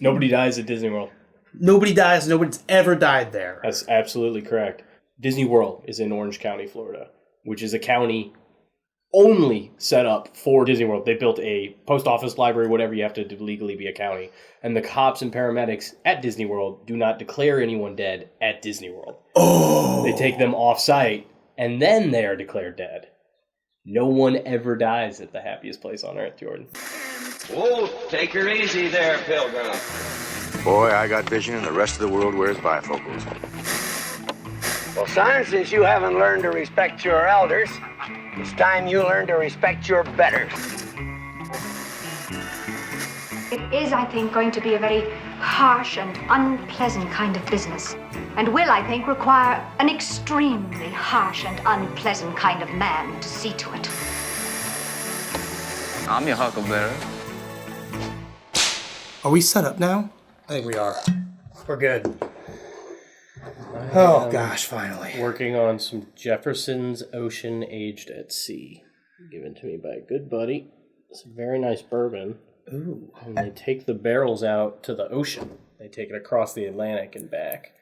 Nobody dies at Disney World. Nobody dies. Nobody's ever died there. That's absolutely correct. Disney World is in Orange County, Florida, which is a county only set up for Disney World. They built a post office, library, whatever you have to do legally be a county. And the cops and paramedics at Disney World do not declare anyone dead at Disney World. Oh! They take them off-site, and then they are declared dead. No one ever dies at the happiest place on earth, Jordan. Whoa, take her easy there, Pilgrim. Boy, I got vision and the rest of the world wears bifocals. Well, son, since you haven't learned to respect your elders, it's time you learn to respect your betters. It is, I think, going to be a very harsh and unpleasant kind of business. And will, I think, require an extremely harsh and unpleasant kind of man to see to it. I'm your huckleberry. Are we set up now? I think we are. We're good. Oh, gosh, finally. Working on some Jefferson's Ocean Aged at Sea. Given to me by a good buddy. It's a very nice bourbon. Ooh. And they take the barrels out to the ocean. They take it across the Atlantic and back.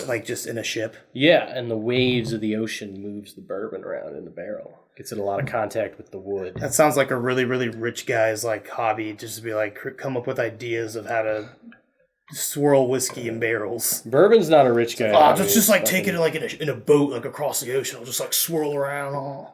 Like just in a ship? Yeah, and the waves of the ocean moves the bourbon around in the barrel. Gets in a lot of contact with the wood. That sounds like a really, really rich guy's like hobby, just to be like come up with ideas of how to swirl whiskey in barrels. Bourbon's not a rich guy. Oh, just like taking it like in a boat, like across the ocean, it'll just like swirl around. Oh.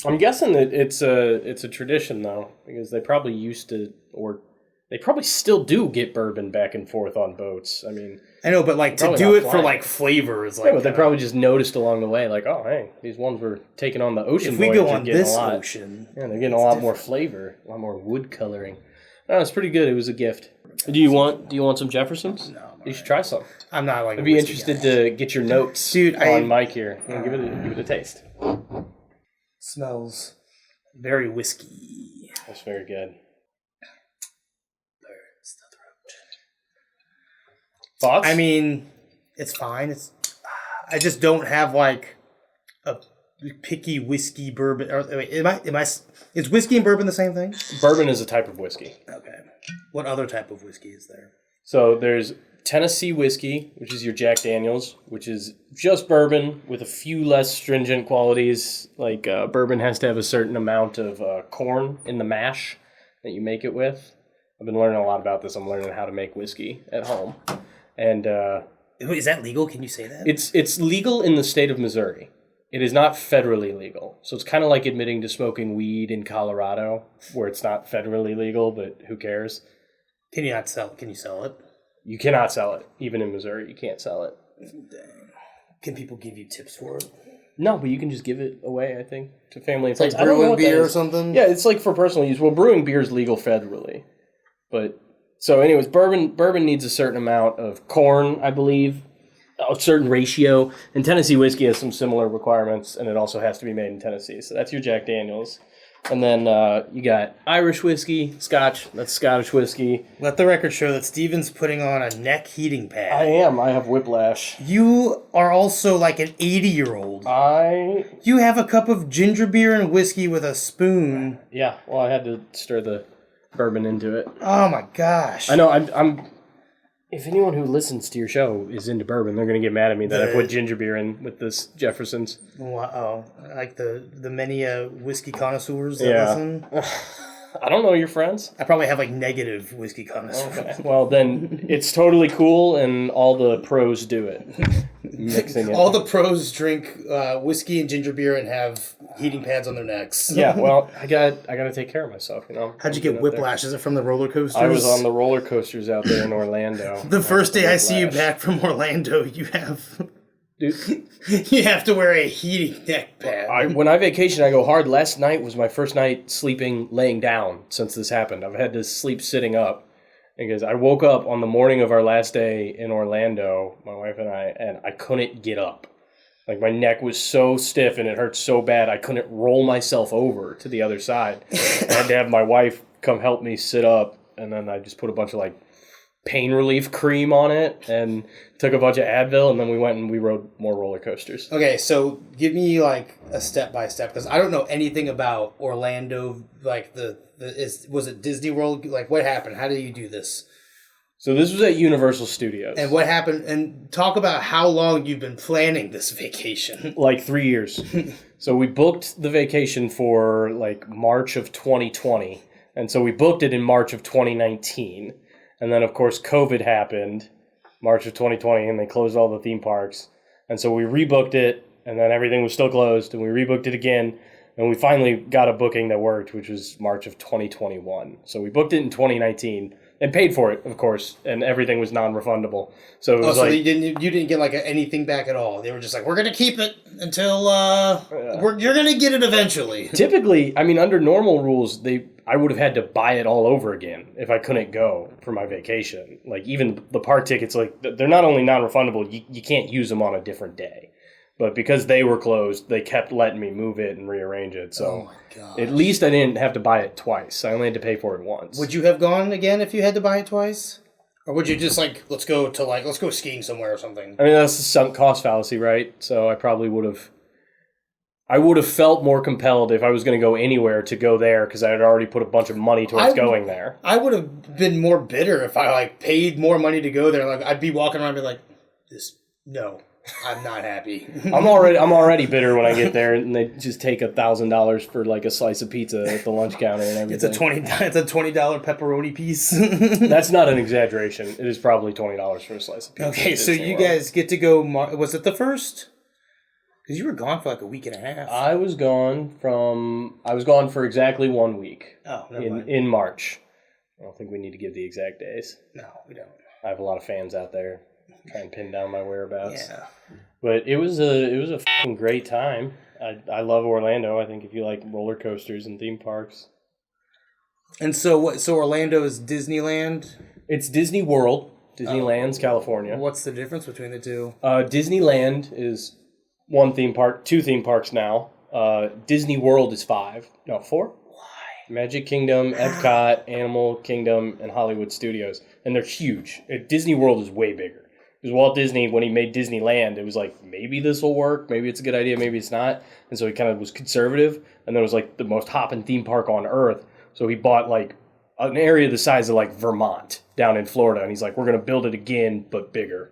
I'm guessing that it's a tradition though, because they probably used to, or they probably still do get bourbon back and forth on boats. I mean, I know, but like to do it for like flavor is like. Yeah, but they probably just noticed along the way, like, oh, hey, these ones were taking on the ocean. If we go on this ocean, yeah, they're getting a lot more flavor, a lot more wood coloring. No, it's pretty good. It was a gift. Do you want some Jeffersons? No, you should try some. I'm not like. I'd be interested to get your notes, dude. On Mike here. Give it a taste. Smells very whiskey. That's very good. Burns the throat. Thoughts? I mean, it's fine. I just don't have like a picky whiskey bourbon. Or wait, is whiskey and bourbon the same thing? Bourbon is a type of whiskey. Okay. What other type of whiskey is there? So there's Tennessee whiskey, which is your Jack Daniels, which is just bourbon with a few less stringent qualities. Like bourbon has to have a certain amount of corn in the mash that you make it with. I've been learning a lot about this. I'm learning how to make whiskey at home. And is that legal? Can you say that? It's legal in the state of Missouri. It is not federally legal. So it's kind of like admitting to smoking weed in Colorado, where it's not federally legal, but who cares? Can you sell it? You cannot sell it. Even in Missouri, you can't sell it. Dang. Can people give you tips for it? No, but you can just give it away, I think, to family and friends. Like brewing beer or something? Yeah, it's like for personal use. Well, brewing beer is legal federally. But, so anyways, bourbon needs a certain amount of corn, I believe, a certain ratio. And Tennessee whiskey has some similar requirements, and it also has to be made in Tennessee. So that's your Jack Daniels. And then you got Irish whiskey, Scotch, that's Scottish whiskey. Let the record show that Steven's putting on a neck heating pad. I am. I have whiplash. You are also like an 80-year-old. You have a cup of ginger beer and whiskey with a spoon. Yeah, well, I had to stir the bourbon into it. Oh my gosh. I know, I'm if anyone who listens to your show is into bourbon, they're going to get mad at me that I put ginger beer in with this Jefferson's. Wow. Like the many whiskey connoisseurs that listen? I don't know your friends. I probably have like negative whiskey connoisseurs. Okay. Well, then it's totally cool and all the pros do it. Mixing it. All the pros drink whiskey and ginger beer and have heating pads on their necks. Yeah, well, I got to take care of myself, you know. How'd you get whiplash? Is it from the roller coasters? I was on the roller coasters out there in Orlando. The first day I see you back from Orlando, you have... Dude, you have to wear a heating neck pad. When I vacation, I go hard. Last night was my first night sleeping laying down since this happened. I've had to sleep sitting up because I woke up on the morning of our last day in Orlando, my wife and I couldn't get up. Like my neck was so stiff and it hurt so bad I couldn't roll myself over to the other side. I had to have my wife come help me sit up, and then I just put a bunch of like pain relief cream on it and took a bunch of Advil, and then we went and we rode more roller coasters. Okay, so give me like a step by step, because I don't know anything about Orlando. Like was it Disney World? Like, what happened? How did you do this? So this was at Universal Studios. And what happened? And talk about how long you've been planning this vacation. Like 3 years. So we booked the vacation for like March of 2020. And so we booked it in March of 2019. And then, of course, COVID happened March of 2020, and they closed all the theme parks. And so we rebooked it, and then everything was still closed, and we rebooked it again. And we finally got a booking that worked, which was March of 2021. So we booked it in 2019 and paid for it, of course, and everything was non-refundable. So it was so you didn't get like anything back at all. They were just like, we're gonna keep it until you're gonna get it eventually. Typically, I mean, under normal rules, I would have had to buy it all over again if I couldn't go for my vacation. Like, even the park tickets, like, they're not only non-refundable, you can't use them on a different day. But because they were closed, they kept letting me move it and rearrange it. So at least I didn't have to buy it twice. I only had to pay for it once. Would you have gone again if you had to buy it twice? Or would you just like, let's go skiing somewhere or something? I mean, that's the sunk cost fallacy, right? So I probably would have felt more compelled if I was going to go anywhere to go there, because I had already put a bunch of money towards going there. I would have been more bitter if I like paid more money to go there. Like, I'd be walking around and be like, no. I'm not happy. I'm already bitter when I get there, and they just take $1,000 for like a slice of pizza at the lunch counter and everything. It's a $20 pepperoni piece. That's not an exaggeration. It is probably $20 for a slice of pizza. Okay, so you guys get to go. Was it the first? Because you were gone for like a week and a half. I was gone for exactly 1 week. Oh, in March. I don't think we need to give the exact days. No, we don't. I have a lot of fans out there. Try and pin down my whereabouts. Yeah. But it was a fucking great time. I love Orlando. I think if you like roller coasters and theme parks. And so what? So Orlando is Disneyland? It's Disney World. Disneyland's California. What's the difference between the two? Disneyland is one theme park, 2 theme parks now. Disney World is 4. Why? Magic Kingdom, Epcot, Animal Kingdom, and Hollywood Studios. And they're huge. Disney World is way bigger. Because Walt Disney, when he made Disneyland, it was like, maybe this will work, maybe it's a good idea, maybe it's not. And so he kind of was conservative, and then it was like the most hopping theme park on earth. So he bought like an area the size of like Vermont down in Florida, and he's like, we're going to build it again, but bigger.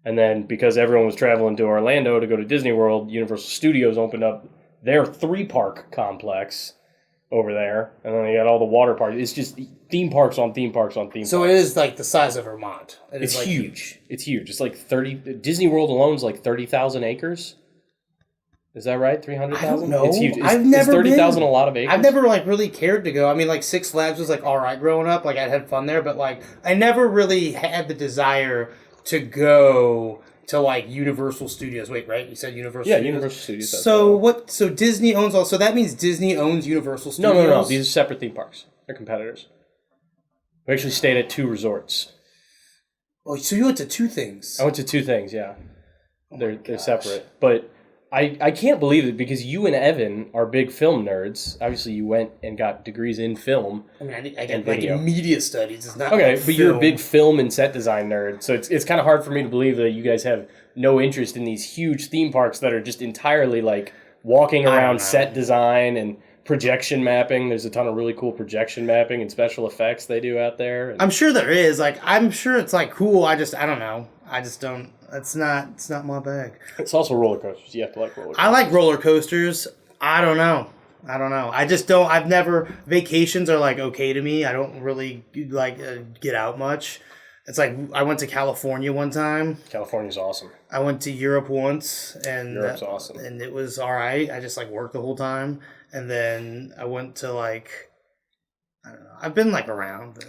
And then because everyone was traveling to Orlando to go to Disney World, Universal Studios opened up their 3-park complex over there, and then they got all the water parks. It's just theme parks on theme parks on theme parks. So it is like the size of Vermont. It's like huge. It's huge. It's like 30. Disney World alone is like 30,000 acres. Is that right? 300,000? I don't know. It's huge. I've never 30,000 a lot of acres? I've never like really cared to go. I mean, like Six Flags was like all right growing up. Like I had fun there, but like I never really had the desire to go to like Universal Studios. Wait, right? You said Universal Studios? Yeah, Universal Studios. So what? So Disney owns all. So that means Disney owns Universal Studios? No. These are separate theme parks. They're competitors. We actually stayed at 2 resorts. Oh, so you went to 2 things? I went to 2 things, yeah. They're separate. But I can't believe it, because you and Evan are big film nerds. Obviously, you went and got degrees in film. I mean, I got like in media studies. It's not okay, like but you're a big film and set design nerd, so it's kind of hard for me to believe that you guys have no interest in these huge theme parks that are just entirely like walking around set design and projection mapping. There's a ton of really cool projection mapping and special effects they do out there. I'm sure there is. Like, I'm sure it's like cool. I don't know. I just don't. It's not my bag. It's also roller coasters. You have to like roller coasters. I like roller coasters. I don't know. I just don't. I've never. Vacations are like okay to me. I don't really like get out much. It's like I went to California one time. California's awesome. I went to Europe once, and Europe's awesome. And it was all right. I just like worked the whole time, and then I went to like I don't know. I've been like around. But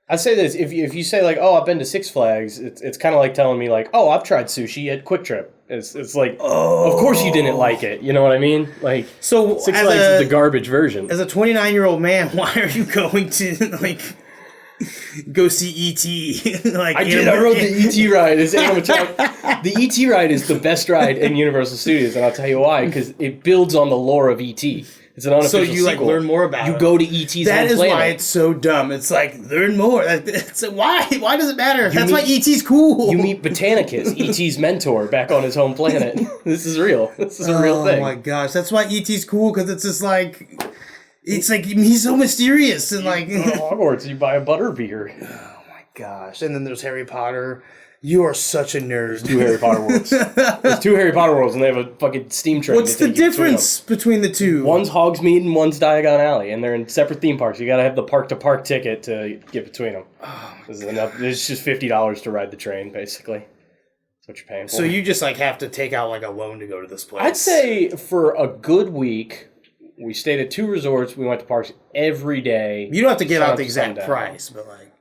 I'd say this, if you say like, oh, I've been to Six Flags, it's kind of like telling me like, oh, I've tried sushi at Quick Trip. It's like, of course you didn't like it. You know what I mean? Like, so Six Flags is the garbage version. As a 29-year-old man, why are you going to like go see E.T.? Like, I rode the E.T. ride. The E.T. ride is the best ride in Universal Studios, and I'll tell you why, because it builds on the lore of E.T. It's an unofficial So you like sequel. learn more about it. You go to E.T.'s That home is planet. why it's so dumb. It's like, learn more. It's why does it matter? That's why E.T.'s cool. You meet Botanicus, E.T.'s mentor, back on his home planet. This is real. This is a real thing. Oh my gosh, that's why E.T.'s cool, because it's just like, it's like, he's so mysterious and like... Hogwarts, you buy a butterbeer. Oh my gosh. And then there's Harry Potter. You are such a nerd. 2 Harry Potter worlds. There's 2 Harry Potter worlds, and they have a fucking steam train. What's the difference between the two? One's Hogsmeade and one's Diagon Alley, and they're in separate theme parks. You gotta have the park-to-park ticket to get between them. This is enough. It's just $50 to ride the train, basically. That's what you're paying for. So you just like have to take out like a loan to go to this place. I'd say for a good week, we stayed at 2 resorts. We went to parks every day. You don't have to give sun out up the to exact sundown. price, but like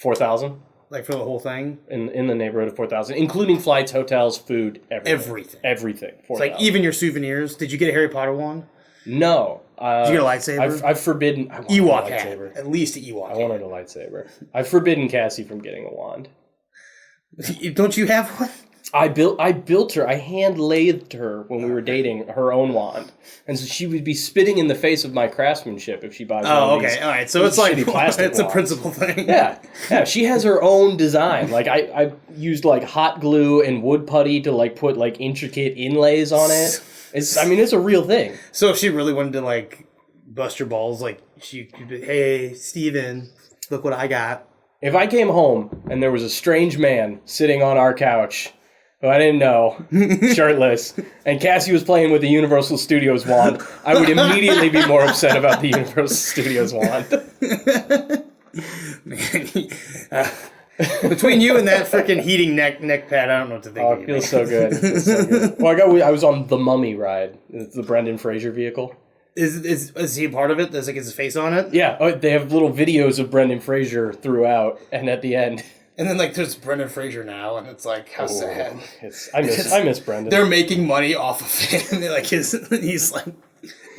$4,000 for the whole thing. in the neighborhood of $4,000, including flights, hotels, food, everything. Everything. $4,000. It's like even your souvenirs. Did you get a Harry Potter wand? No. Did you get a lightsaber? I've forbidden. I wanted Ewok a hat. lightsaber. At least an Ewok I wanted a lightsaber. I've forbidden Cassie from getting a wand. hat. Don't you have one? I built her. I hand-lathed her when we were dating her own wand, and so she would be spitting in the face of my craftsmanship if she buys. Oh, one of okay, these all right. So it's like shitty plastic it's a wands. principal thing. Yeah. She has her own design. Like I used like hot glue and wood putty to like put like intricate inlays on it. It's a real thing. So if she really wanted to like bust your balls, like she could be, hey, Steven, look what I got. If I came home and there was a strange man sitting on our couch who I didn't know, shirtless, and Cassie was playing with the Universal Studios wand, I would immediately be more upset about the Universal Studios wand. Between you and that freaking heating neck pad, I don't know what to think Oh, of it you, feels man. so good. It feels so good. Well, I was on the Mummy ride. It's the Brendan Fraser vehicle. Is he a part of it? Does it get his face on it? Yeah, they have little videos of Brendan Fraser throughout, and at the end... And then like there's Brendan Fraser now, and it's like how sad. I miss Brendan. They're making money off of him. Like he's like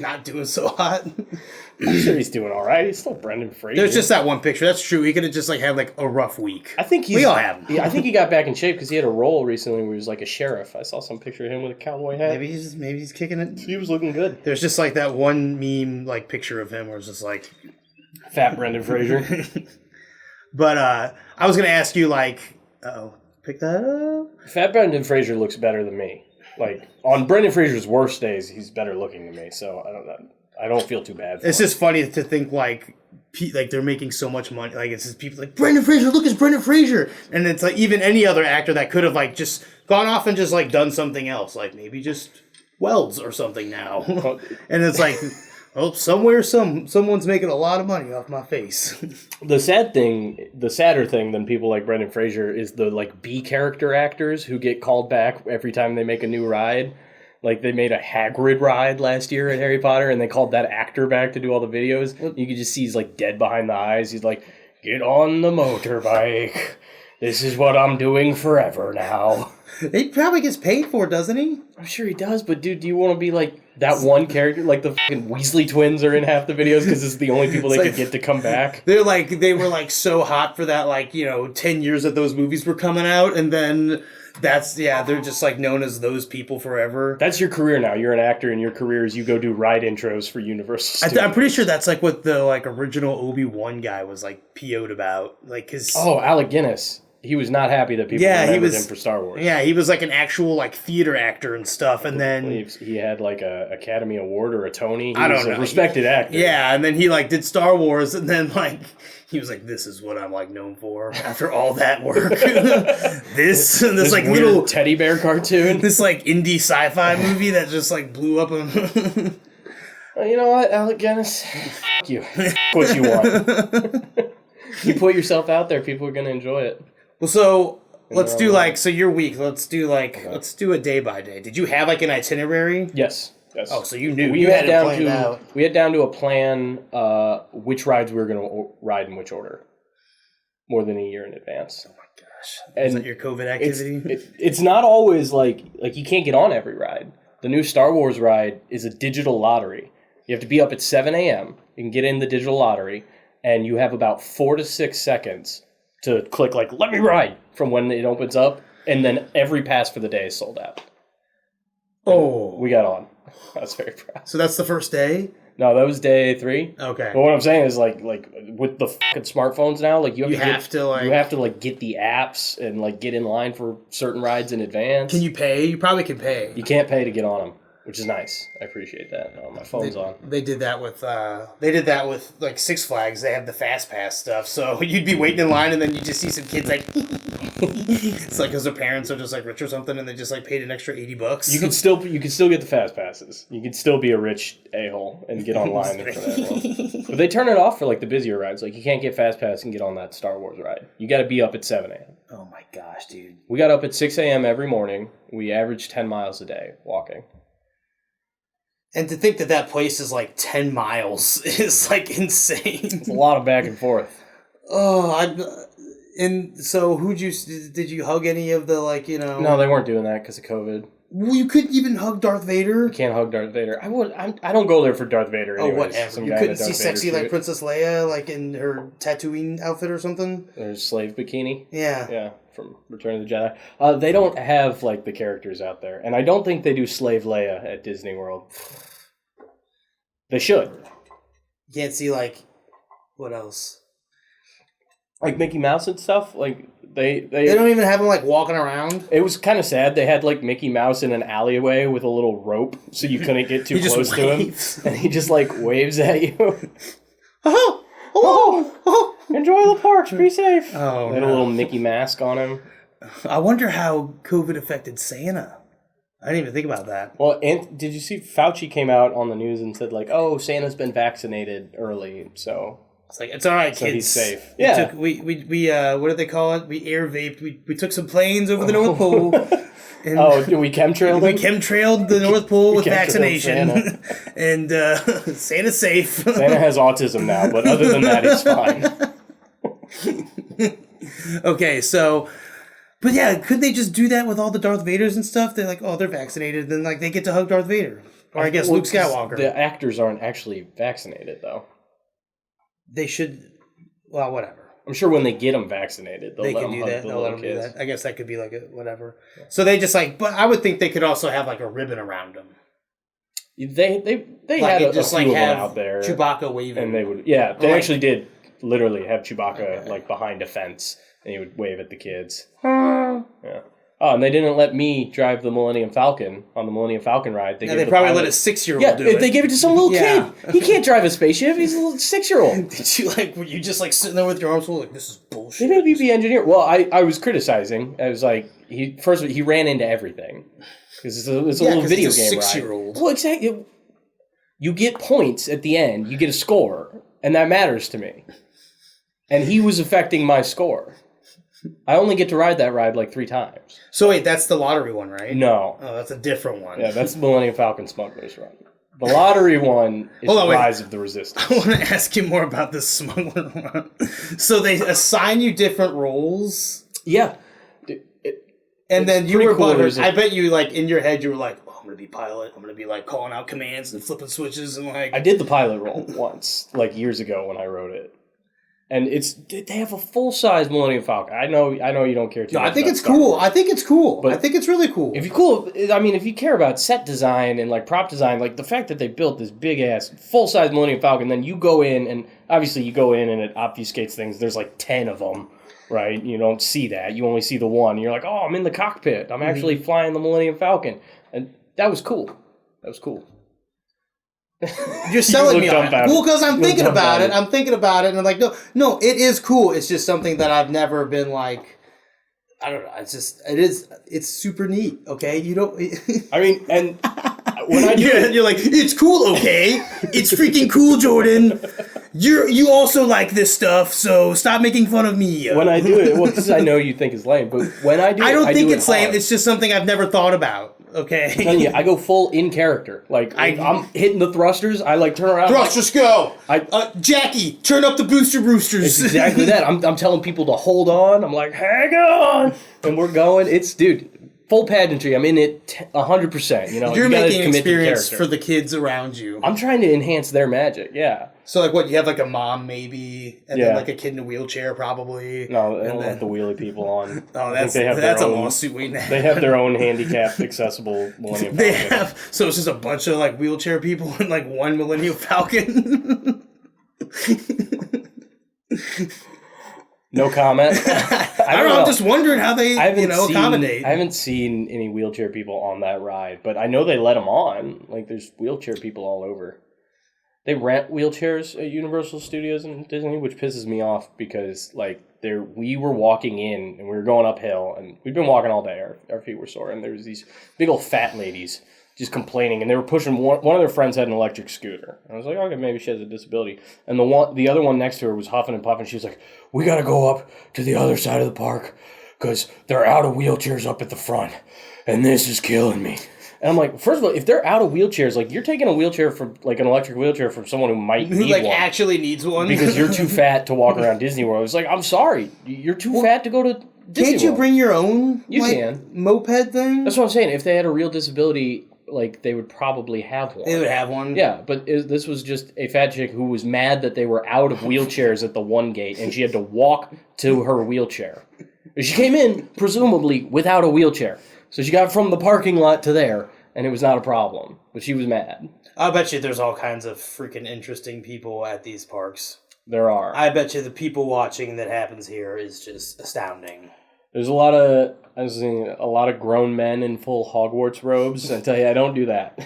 not doing so hot. I'm sure he's doing all right. He's still Brendan Fraser. There's just that one picture. That's true. He could have just like had like a rough week. I think we all have him. Yeah, I think he got back in shape because he had a role recently where he was like a sheriff. I saw some picture of him with a cowboy hat. Maybe he's kicking it. He was looking good. There's just like that one meme like picture of him where it's just like fat Brendan Fraser. But I was gonna ask you like, pick that up. Fat Brendan Fraser looks better than me. Like on Brendan Fraser's worst days, he's better looking than me. So I don't know. I don't feel too bad. It's just funny to think like they're making so much money. Like it's just people like Brendan Fraser. Look, it's Brendan Fraser. And it's like even any other actor that could have like just gone off and just like done something else, like maybe just welds or something now. And it's like, oh, somewhere someone's making a lot of money off my face. The sadder thing than people like Brendan Fraser is the like B character actors who get called back every time they make a new ride. Like they made a Hagrid ride last year at Harry Potter, and they called that actor back to do all the videos. You could just see he's like dead behind the eyes. He's like, "Get on the motorbike. This is what I'm doing forever now." He probably gets paid for it, doesn't he? I'm sure he does, but dude, do you want to be like that one character? Like the fucking Weasley twins are in half the videos because it's the only people they could get to come back. They were like so hot for that 10 years that those movies were coming out, and then they're just like known as those people forever. That's your career now. You're an actor, and your career is you go do ride intros for Universal Studios. I'm pretty sure that's like what the original Obi-Wan guy was like PO'd about, cause Alec Guinness. He was not happy that people remembered him for Star Wars. Yeah, he was like an actual theater actor and stuff, and then he had like a Academy Award or a Tony. I don't was know. A respected actor. Yeah, and then he did Star Wars, and then he was like, "This is what I'm known for." After all that work, this like weird little teddy bear cartoon, this indie sci-fi movie that just blew up. You know what, Alec Guinness? Fuck you. What you want? You put yourself out there, people are gonna enjoy it. Well, so let's do your week. Let's do a day by day. Did you have an itinerary? Yes. Oh, so you knew. We had down to a plan which rides we were going to ride in which order, more than a year in advance. Oh my gosh! Is that your COVID activity? It's not always like you can't get on every ride. The new Star Wars ride is a digital lottery. You have to be up at 7 a.m. You can get in the digital lottery, and you have about 4 to 6 seconds to click let me ride from when it opens up, and then every pass for the day is sold out. Oh. We got on. I was very proud. So that's the first day? No, that was day 3. Okay. But what I'm saying is, like with the fucking smartphones now, like you have to get the apps and like get in line for certain rides in advance. Can you pay? You probably can pay. You can't pay to get on them, which is nice. I appreciate that. Oh, my phone's on. They did that with like Six Flags. They have the Fast Pass stuff, so you'd be waiting in line and then you just see some kids like. It's like because their parents are just like rich or something, and they just like paid an extra $80. You can still get the fast passes. You can still be a rich a-hole and get online for that one. But they turn it off for like the busier rides. Like you can't get fast pass and get on that Star Wars ride. You got to be up at 7 a.m. Oh my gosh, dude! We got up at 6 a.m. every morning. We averaged 10 miles a day walking. And to think that place is like 10 miles is like insane. It's a lot of back and forth. Oh, and so did you hug any of the like, No, they weren't doing that because of COVID. Well, you couldn't even hug Darth Vader. You can't hug Darth Vader. I don't go there for Darth Vader anyways. Oh, whatever. You couldn't see sexy like Princess Leia like in her Tatooine outfit or something? There's slave bikini. Yeah. Yeah, from Return of the Jedi. They don't have like the characters out there. And I don't think they do slave Leia at Disney World. They should. You can't see like, what else? Like Mickey Mouse and stuff, like they don't even have him like walking around. It was kind of sad. They had like Mickey Mouse in an alleyway with a little rope, so you couldn't get too close to him, and he just like waves at you. Oh, enjoy the parks. Be safe. Oh, they had a little Mickey mask on him. I wonder how COVID affected Santa. I didn't even think about that. Well, and did you see Fauci came out on the news and said like, "Oh, Santa's been vaccinated early, so." It's like, it's all right, so kids. He's safe. Yeah. We what did they call it? We air vaped. We took some planes over the North Pole. And we chemtrailed. We chemtrailed the North Pole with vaccination. And Santa's safe. Santa has autism now, but other than that, he's fine. Okay, so... But yeah, couldn't they just do that with all the Darth Vaders and stuff? They're like, oh, they're vaccinated. Then like they get to hug Darth Vader. Or I guess Luke Skywalker. The actors aren't actually vaccinated, though. They should, well, whatever. I'm sure when they get them vaccinated, they'll let them do hug that. the They'll let little them kids. do that. I guess that could be like a whatever. Yeah. So they just like, but I would think they could also have like a ribbon around them. They like had a just few like of them have out there. Chewbacca waving. And they would, yeah, they actually did literally have Chewbacca like behind a fence, and he would wave at the kids. Yeah. Oh, and they didn't let me drive the Millennium Falcon on the Millennium Falcon ride. They probably let a 6-year-old do it. They gave it to some little kid. He can't drive a spaceship. He's a little 6-year-old. Did you were you just like sitting there with your arms full like, this is bullshit? They made me be engineer. Well, I was criticizing. I was like, he ran into everything. Because it's a little video game ride. 6-year-old. Well, exactly. You get points at the end. You get a score. And that matters to me. And he was affecting my score. I only get to ride that ride like 3 times. So wait, that's the lottery one, right? No. Oh, that's a different one. Yeah, that's the Millennium Falcon Smuggler's Run. The lottery one is Rise of the Resistance. I want to ask you more about this Smuggler Run. So they assign you different roles? Yeah. And then you were cool. I bet you, like, in your head, you were like, oh, I'm going to be pilot. I'm going to be, like, calling out commands and flipping switches and, like... I did the pilot role once, like, years ago when I wrote it. And they have a full-size Millennium Falcon. I know you don't care too much. I think it's cool. I think it's cool. I think it's really cool. If you care about set design and like prop design, like the fact that they built this big-ass full-size Millennium Falcon, then you go in and obviously you go in and it obfuscates things. There's like 10 of them, right? You don't see that. You only see the one. You're like, oh, I'm in the cockpit. I'm actually flying the Millennium Falcon. And that was cool. You're selling me on it. Well, because I'm thinking about it. And I'm like, no, it is cool. It's just something that I've never been like, I don't know. It's super neat. Okay. You don't, I mean, and when I do you're like, it's cool. Okay. It's freaking cool, Jordan. You also like this stuff. So stop making fun of me. When I do it, well, because I know you think it's lame, but when I do it, I don't think it's lame. It's just something I've never thought about. Okay. I'm telling you, I go full in character. Like, I'm hitting the thrusters. I like turn around. Thrusters go! Jackie, turn up the booster roosters. It's exactly that. I'm telling people to hold on. I'm like, hang on. And we're going. Full pageantry. I'm in it 100%. You know, you're making an experience for the kids around you. I'm trying to enhance their magic, yeah. So, like, what, you have, like, a mom, maybe, and Yeah. then, like, a kid in a wheelchair, probably. No, they and don't then... let the wheelie people on. Oh, I think they have that's their a own, lawsuit waiting to They have their own handicapped, accessible Millennium They Falcon. have... So it's just a bunch of, like, wheelchair people and, like, one Millennium Falcon? No comment. I don't know. I'm just wondering how they, accommodate. I haven't seen any wheelchair people on that ride, but I know they let them on. Like, there's wheelchair people all over. They rent wheelchairs at Universal Studios and Disney, which pisses me off because, like, we were walking in and we were going uphill, and we'd been walking all day. Our feet were sore, and there was these big old fat ladies just complaining, and they were pushing one of their friends had an electric scooter. And I was like, okay, maybe she has a disability. And the other one next to her was huffing and puffing. She was like, we got to go up to the other side of the park because they're out of wheelchairs up at the front, and this is killing me. And I'm like, first of all, if they're out of wheelchairs, like, you're taking a wheelchair from, like, an electric wheelchair from someone who might need one. Actually needs one. Because you're too fat to walk around Disney World. It's like, I'm sorry. You're too fat to go to Disney Can't you World. bring your own, You can. moped thing? That's what I'm saying. If they had a real disability, like, they would probably have one. They would have one? Yeah, but this was just a fat chick who was mad that they were out of wheelchairs at the one gate, and she had to walk to her wheelchair. She came in, presumably, without a wheelchair. So she got from the parking lot to there, and it was not a problem. But she was mad. I bet you there's all kinds of freaking interesting people at these parks. There are. I bet you the people watching that happens here is just astounding. There's a lot of grown men in full Hogwarts robes. I tell you, I don't do that.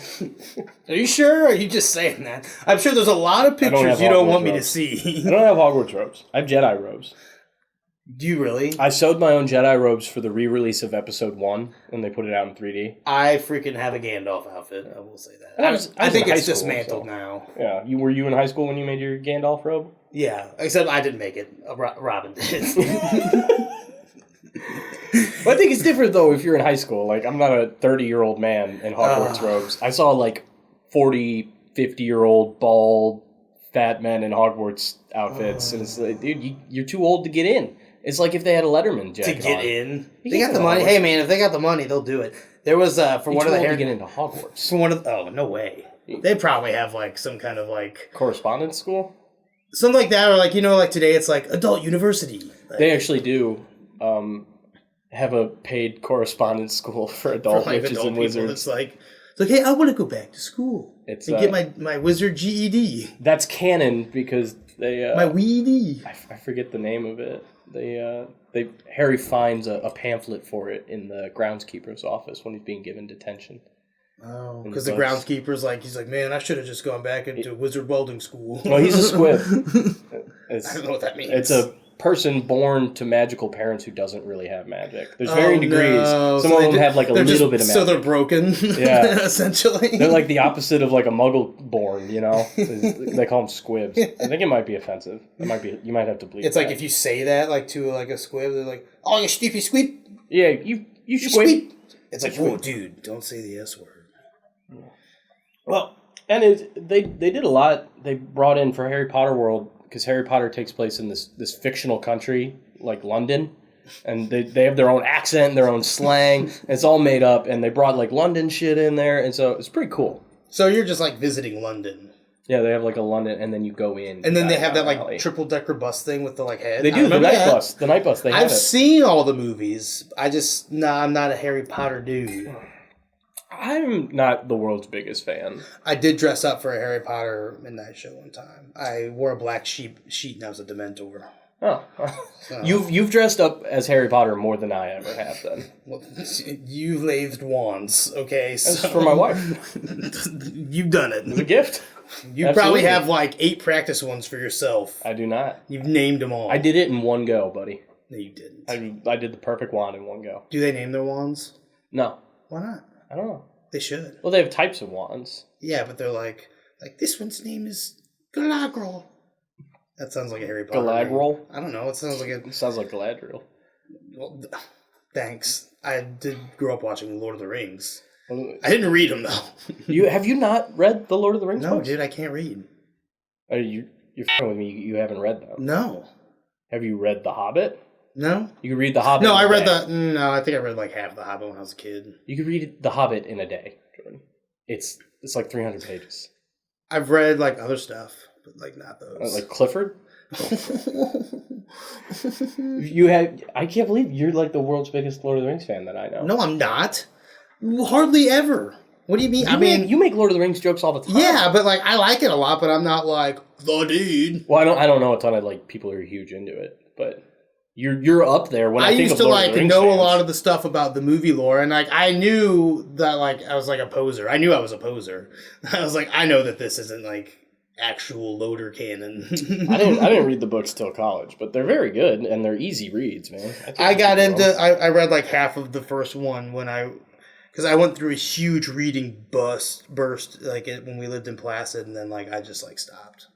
Are you sure? Or are you just saying that? I'm sure there's a lot of pictures you don't want me to see. I don't have Hogwarts robes. I have Jedi robes. Do you really? I sewed my own Jedi robes for the re-release of Episode 1 when they put it out in 3D. I freaking have a Gandalf outfit. I will say that. I think it's dismantled now. Yeah. Were you in high school when you made your Gandalf robe? Yeah. Except I didn't make it. Robin did. Well, I think it's different, though, if you're in high school. Like, I'm not a 30-year-old man in Hogwarts robes. I saw, like, 40, 50-year-old, bald, fat men in Hogwarts outfits. And it's like, dude, you're too old to get in. It's like if they had a Letterman jacket to get on. in. They got the money. Hey, man, if they got the money, they'll do it. There was, for one of the to get into Hogwarts. Oh, no way. They probably have, like, some kind of, like... Correspondence school? Something like that, or, like, like today it's, like, adult university. Like, they actually do have a paid correspondence school for adult witches and wizards. It's like, hey, I want to go back to school and get my wizard GED. That's canon because they... my WED. I forget the name of it. Harry finds a pamphlet for it in the groundskeeper's office when he's being given detention. Oh, because the groundskeeper's he's like, man, I should have just gone back into wizard welding school. No, he's a squib. I don't know what that means. It's a person born to magical parents who doesn't really have magic. There's varying degrees. No. Some of them have like a little bit of magic. So they're broken, yeah, essentially. They're like the opposite of like a muggle born, you know? They call them squibs. I think it might be offensive. You might have to bleep It's that. like if you say that like to like a squib, they're like, oh, you stupid squib. Yeah, you squib. It's like, whoa, dude, don't say the S word. Well, and they did a lot. They brought in for Harry Potter World, because Harry Potter takes place in this fictional country like London, and they have their own accent, their own slang. It's all made up, and they brought like London shit in there, and so it's pretty cool. So you're just like visiting London. Yeah, they have like a London, and then you go in. And then they have that like triple decker bus thing with the like head. They do the night bus. The night bus. I've seen all the movies. I'm not a Harry Potter dude. I'm not the world's biggest fan. I did dress up for a Harry Potter midnight show one time. I wore a black sheet and I was a Dementor. Oh, so. You've dressed up as Harry Potter more than I ever have. Then well, you lathed wands, okay? That's for my wife. You've done it. It's a gift. You probably have like 8 practice ones for yourself. I do not. You've named them all. I did it in one go, buddy. No, you didn't. I did the perfect wand in one go. Do they name their wands? No. Why not? I don't know. They should. Well, they have types of wands. Yeah, but they're like this one's name is Galadriel. That sounds like a Harry Potter Galadriel? name. I don't know. It sounds like It sounds like Galadriel. Well, thanks. I did grow up watching Lord of the Rings. I didn't read them though. Have you not read the Lord of the Rings? No, books? dude, I can't read. You're f***ing with me. You haven't read them. No. Have you read The Hobbit? No. You could read The Hobbit. No, I read No, I think I read like half The Hobbit when I was a kid. You could read The Hobbit in a day, Jordan. It's like 300 pages. I've read like other stuff. but like not those. Like Clifford? I can't believe you're like the world's biggest Lord of the Rings fan that I know. No, I'm not. Hardly ever. What do you mean? You make Lord of the Rings jokes all the time. Yeah, but like I like it a lot, but I'm not like the dude. Well, I don't know a ton of like people who are huge into it, but you're up there when I think used of to Lord like of the Rings know fans. a lot of the stuff about the movie lore, and like I knew that like I was like a poser. I knew I was a poser. I was like, I know that this isn't like actual loader canon. I didn't read the books till college, but they're very good and they're easy reads, man. I read like half of the first one because I went through a huge reading burst like when we lived in Placid, and then like I just like stopped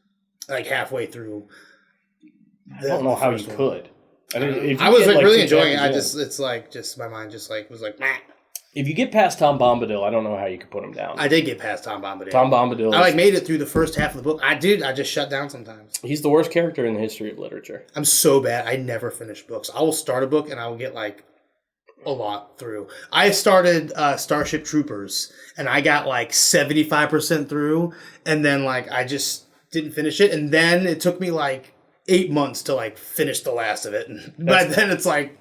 like halfway through. I don't know how you could. I was like really enjoying it. It's like my mind just like was like, meh. If you get past Tom Bombadil, I don't know how you could put him down. I did get past Tom Bombadil. Tom Bombadil. I like made it through the first half of the book. I just shut down sometimes. He's the worst character in the history of literature. I'm so bad. I never finish books. I will start a book and I will get like a lot through. I started Starship Troopers and I got like 75% through, and then like I just didn't finish it, and then it took me like 8 months to like finish the last of it. But then it's like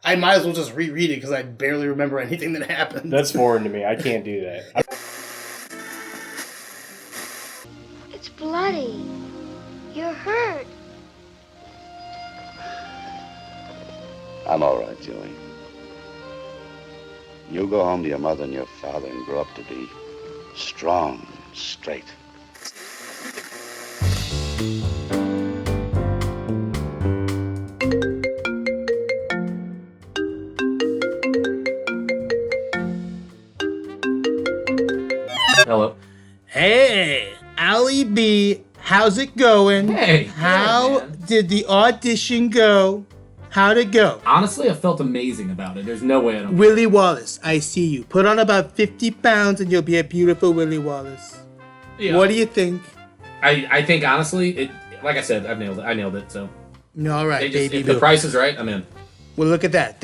I might as well just reread it because I barely remember anything that happened. That's foreign to me. I can't do that. It's bloody. You're hurt. I'm all right, Joey. You go home to your mother and your father and grow up to be strong and straight. Hello. Hey, Ali B, how's it going? Hey, how good, man. did the audition go? How'd it go? Honestly, I felt amazing about it. There's no way I don't. Willie Wallace, I see you. Put on about 50 pounds and you'll be a beautiful Willie Wallace. Yeah. What do you think? I think honestly, like I said, I nailed it. So. All right, baby. If the price is right, I'm in. Well, look at that.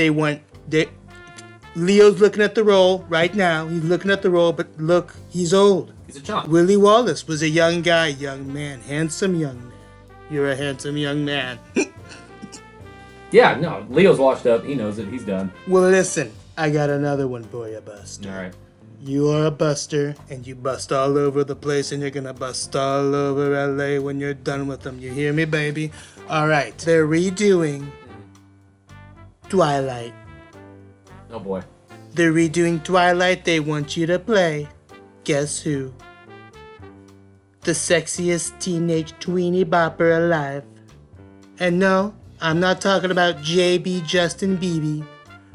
Leo's looking at the role right now. He's looking at the role, but look, he's old. He's a chump. Willie Wallace was a young guy, young man, handsome young man. You're a handsome young man. Yeah, no, Leo's washed up. He knows it. He's done. Well, listen, I got another one for you, Buster. All right. You are a buster, and you bust all over the place, and you're gonna bust all over LA when you're done with them. You hear me, baby? All right. They're redoing Twilight. Oh boy. They're redoing Twilight. They want you to play. Guess who? The sexiest teenage tweenie bopper alive. And no, I'm not talking about JB Justin Bieber,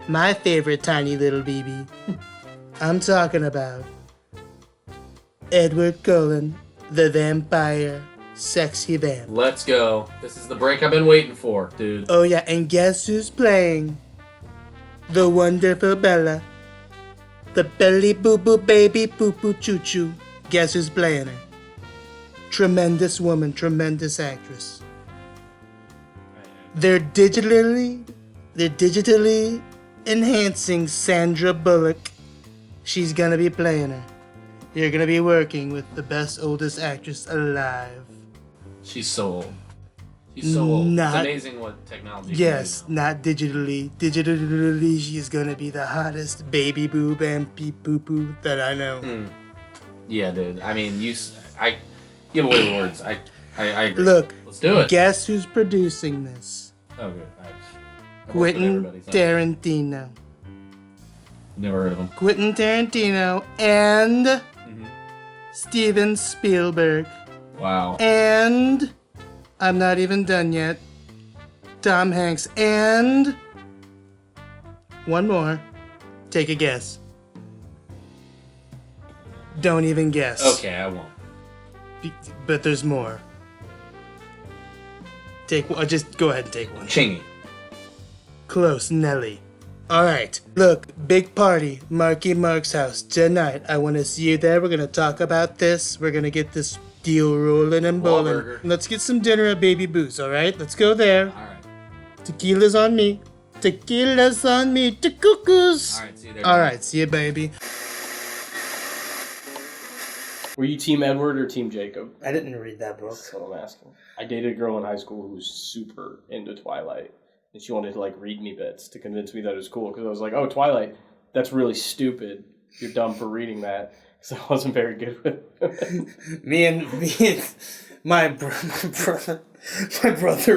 my favorite tiny little BB. I'm talking about Edward Cullen, the vampire, sexy vamp. Let's go. This is the break I've been waiting for, dude. Oh yeah, and guess who's playing? The wonderful Bella. The belly boo boo baby poo poo choo choo. Guess who's playing her? Tremendous woman, tremendous actress. They're digitally enhancing Sandra Bullock. She's gonna be playing her. You're gonna be working with the best oldest actress alive. She's so old. She's so old. Not- It's amazing what technology Yes, can do. not digitally. Digitally, she's gonna be the hottest baby boob and pee poo poo that I know. Yeah, dude. I mean, I give away the words. I agree. Look, Let's do it. guess who's producing this? Oh, good. I Quentin everybody, so. Tarantino. Never heard of him. Quentin Tarantino and Steven Spielberg. Wow. And I'm not even done yet. Tom Hanks and one more. Take a guess. Don't even guess. Okay, I won't. But there's more. Take one. Just go ahead and take one. Chingy. Close, Nelly. Alright, look, big party, Marky Mark's house tonight. I want to see you there. We're going to talk about this. We're going to get this deal rolling and bowling. Wahlburger. Let's get some dinner at Baby Boo's, alright? Let's go there. Alright. Tequila's on me. Tequila's on me. To cuckoos. Alright, see you there. Alright, see you, baby. Were you Team Edward or Team Jacob? I didn't read that book. That's what I'm asking. I dated a girl in high school who was super into Twilight. And she wanted to, like, read me bits to convince me that it was cool. Because I was like, oh, Twilight, that's really stupid. You're dumb for reading that. Because I wasn't very good with it. me and my brother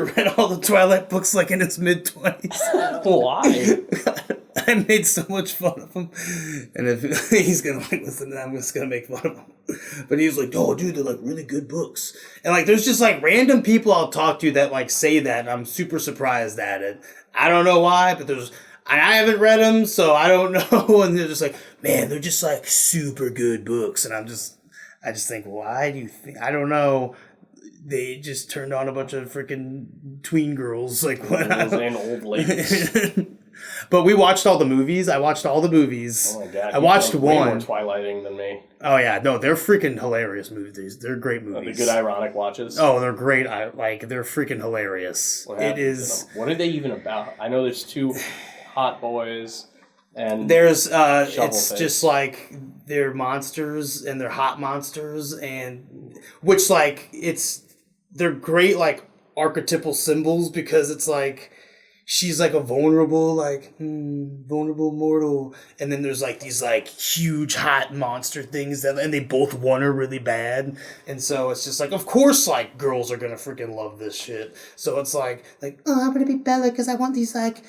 read all the Twilight books, like, in his mid-20s. Why? I made so much fun of him. And if he's going to, like, listen to that, I'm just going to make fun of him. But he was like, oh, dude, they're, like, really good books. And, like, there's just, like, random people I'll talk to that, like, say that, and I'm super surprised at it. I don't know why, but there's... And I haven't read them, so I don't know. And they're just like, man, they're just, like, super good books. And I just think, why do you think... I don't know. They just turned on a bunch of freaking tween girls. Like, what? And old ladies. But we watched all the movies. I watched all the movies. Oh my god! I watched way one. More Twilighting than me. Oh yeah, no, they're freaking hilarious movies. They're great movies. The good ironic watches. Oh, they're great. They're freaking hilarious. It is. What are they even about? I know there's two hot boys, and there's it's face. Just like they're monsters and they're hot monsters, and which like they're great like archetypal symbols because it's like. She's like a vulnerable mortal, and then there's like these like huge hot monster things and they both want her really bad, and so it's just like of course like girls are gonna freaking love this shit. So it's like oh, I'm gonna be Bella because I want these like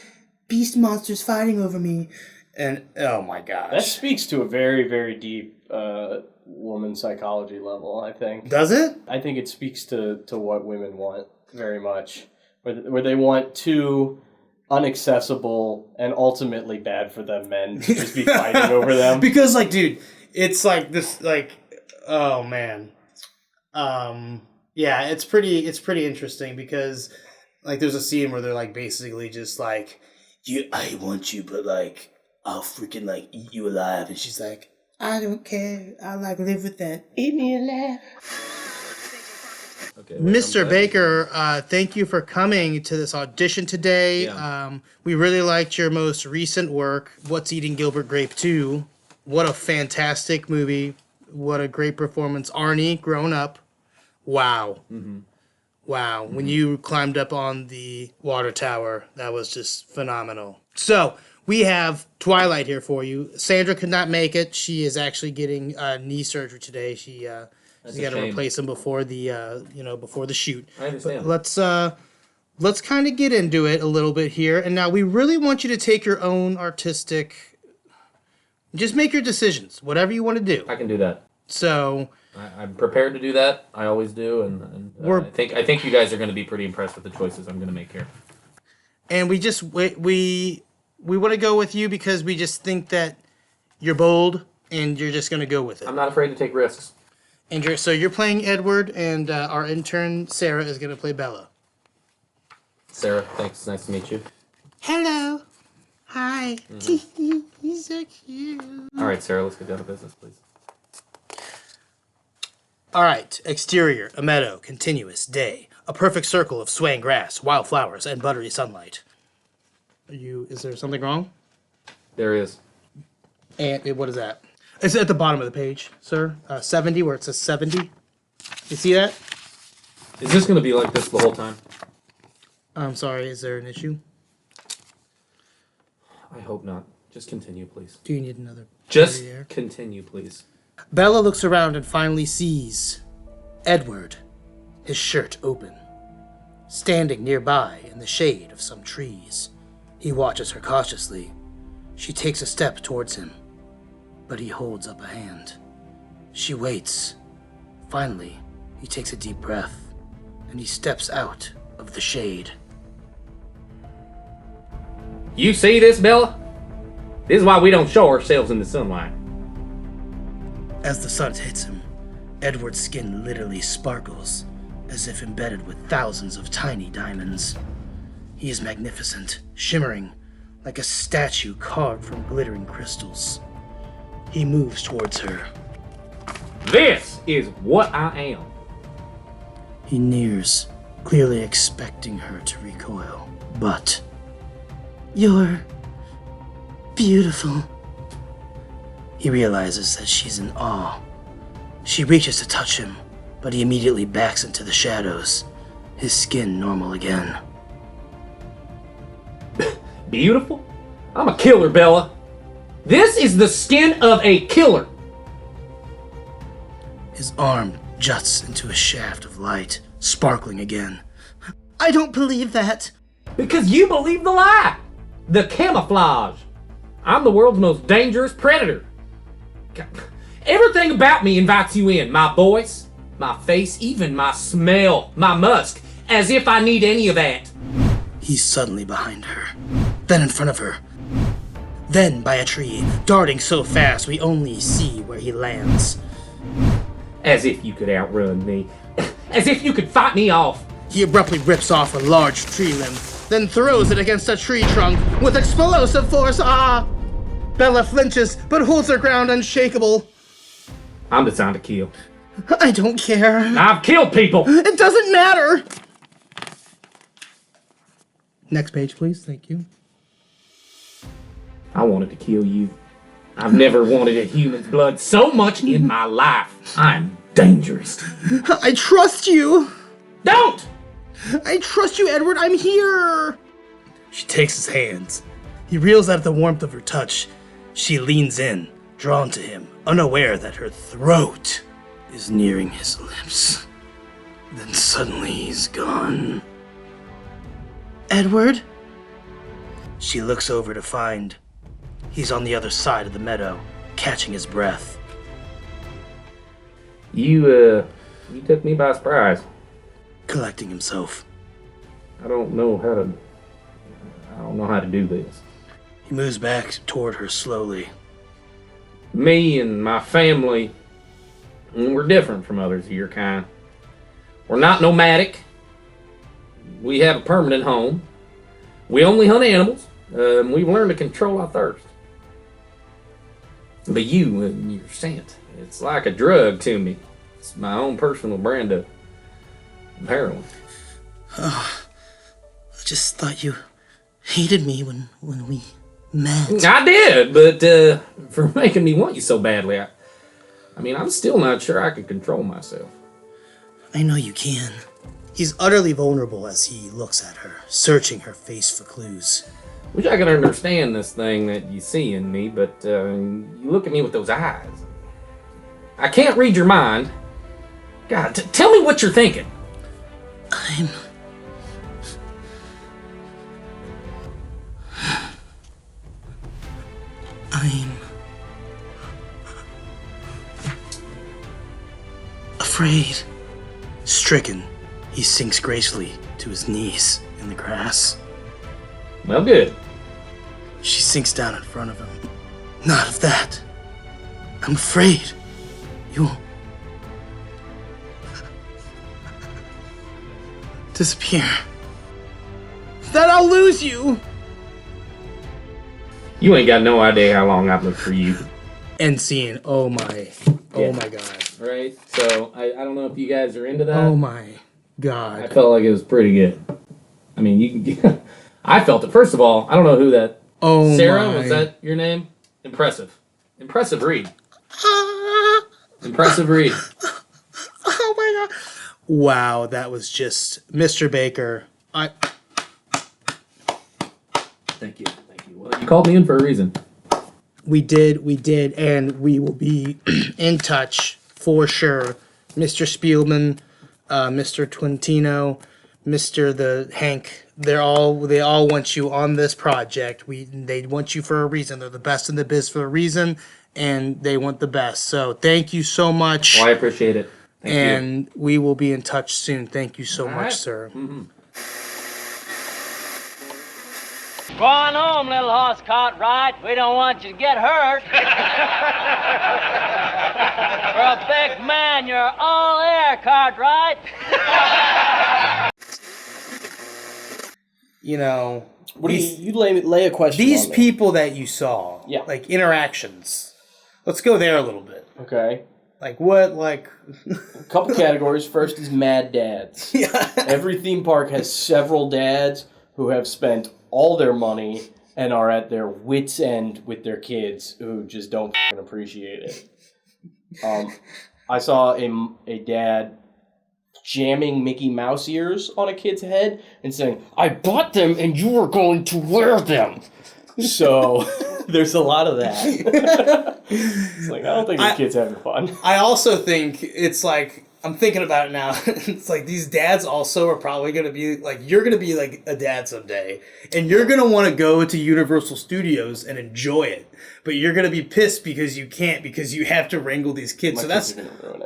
beast monsters fighting over me, and oh my gosh, that speaks to a very very deep woman psychology level. I think. Does it? I think it speaks to what women want very much, where they want two unaccessible and ultimately bad for them men to just be fighting over them. Because like dude, it's like this like oh man. Yeah, it's pretty interesting because like there's a scene where they're like basically just like I want you but like I'll freaking like eat you alive, and she's like I don't care, I'll like live with that. Eat me alive. Okay, Mr. Baker, thank you for coming to this audition today. Yeah. We really liked your most recent work, What's Eating Gilbert Grape 2. What a fantastic movie. What a great performance. Arnie, grown up. Wow. Mm-hmm. Wow. Mm-hmm. When you climbed up on the water tower, that was just phenomenal. So, we have Twilight here for you. Sandra could not make it. She is actually getting knee surgery today. She's got to replace him before the before the shoot. I understand. But let's kind of get into it a little bit here. And now we really want you to take your own artistic. Just make your decisions, whatever you want to do. I can do that. So I'm prepared to do that. I always do, and I think you guys are going to be pretty impressed with the choices I'm going to make here. And we want to go with you because we just think that you're bold and you're just going to go with it. I'm not afraid to take risks. And so you're playing Edward, and our intern, Sarah, is going to play Bella. Sarah, thanks. Nice to meet you. Hello. Hi. Mm-hmm. He's so cute. All right, Sarah, let's get down to business, please. All right. Exterior, a meadow, continuous, day. A perfect circle of swaying grass, wildflowers, and buttery sunlight. Is there something wrong? There is. And what is that? It's at the bottom of the page, sir. 70, where it says 70. You see that? Is this going to be like this the whole time? I'm sorry, is there an issue? I hope not. Just continue, please. Do you need another? Just continue, please. Bella looks around and finally sees Edward, his shirt open, standing nearby in the shade of some trees. He watches her cautiously. She takes a step towards him, but he holds up a hand. She waits. Finally, he takes a deep breath, and he steps out of the shade. You see this, Bella? This is why we don't show ourselves in the sunlight. As the sun hits him, Edward's skin literally sparkles, as if embedded with thousands of tiny diamonds. He is magnificent, shimmering, like a statue carved from glittering crystals. He moves towards her. This is what I am. He nears, clearly expecting her to recoil. But... You're... beautiful. He realizes that she's in awe. She reaches to touch him, but he immediately backs into the shadows, his skin normal again. Beautiful? I'm a killer, Bella. This is the skin of a killer. His arm juts into a shaft of light, sparkling again. I don't believe that. Because you believe the lie. The camouflage. I'm the world's most dangerous predator. Everything about me invites you in. My voice, my face, even my smell, my musk. As if I need any of that. He's suddenly behind her, then in front of her, then by a tree, darting so fast we only see where he lands. As if you could outrun me. As if you could fight me off. He abruptly rips off a large tree limb, then throws it against a tree trunk with explosive force. Ah! Bella flinches, but holds her ground unshakable. I'm designed to kill. I don't care. I've killed people. It doesn't matter. Next page, please. Thank you. I wanted to kill you. I've never wanted a human's blood so much in my life. I'm dangerous. I trust you. Don't! I trust you, Edward. I'm here. She takes his hands. He reels out of the warmth of her touch. She leans in, drawn to him, unaware that her throat is nearing his lips. Then suddenly he's gone. Edward? She looks over to find he's on the other side of the meadow, catching his breath. You took me by surprise. Collecting himself. I don't know how to do this. He moves back toward her slowly. Me and my family, we're different from others of your kind. We're not nomadic. We have a permanent home. We only hunt animals. We've learned to control our thirst. But you and your scent, it's like a drug to me. It's my own personal brand of heroin. Oh, I just thought you hated me when we met. I did, but for making me want you so badly, I'm still not sure I can control myself. I know you can. He's utterly vulnerable as he looks at her, searching her face for clues. Wish I could understand this thing that you see in me, but you look at me with those eyes. I can't read your mind. God, tell me what you're thinking. I'm afraid. Stricken, he sinks gracefully to his knees in the grass. Well, good. She sinks down in front of him. Not of that. I'm afraid. You'll disappear. That I'll lose you. You ain't got no idea how long I've looked for you. End scene. Oh my god. Right? So, I don't know if you guys are into that. Oh my god. I felt like it was pretty good. I mean, you can I felt it. First of all, I don't know who that... Oh Sarah, my. was that your name? Impressive. Impressive read. Impressive read. Oh my god. Wow, that was just... Mr. Baker, Thank you. Well, you called me in for a reason. We did, and we will be in touch for sure. Mr. Spielman, Mr. Twintino, Mr. the Hank, they all want you on this project. They want you for a reason. They're the best in the biz for a reason, and they want the best. So thank you so much. Well, I appreciate it. Thank you. And we will be in touch soon. Thank you so much, sir. Mm-hmm. Go on home, little horse cart ride. We don't want you to get hurt. For a big man, you're all air, Cartwright. You know, what do you lay a question? These on people that you saw, yeah, like interactions. Let's go there a little bit. Okay. Like what? Like a couple categories. First is mad dads. Yeah. Every theme park has several dads who have spent all their money and are at their wits' end with their kids who just don't appreciate it. I saw a dad jamming Mickey Mouse ears on a kid's head and saying, "I bought them and you are going to wear them." So there's a lot of that. It's like, I don't think the kid's having fun. I also think it's like, I'm thinking about it now. It's like these dads also are probably going to be like, you're going to be like a dad someday, and you're going to want to go to Universal Studios and enjoy it. But you're going to be pissed because you can't, because you have to wrangle these kids. So that's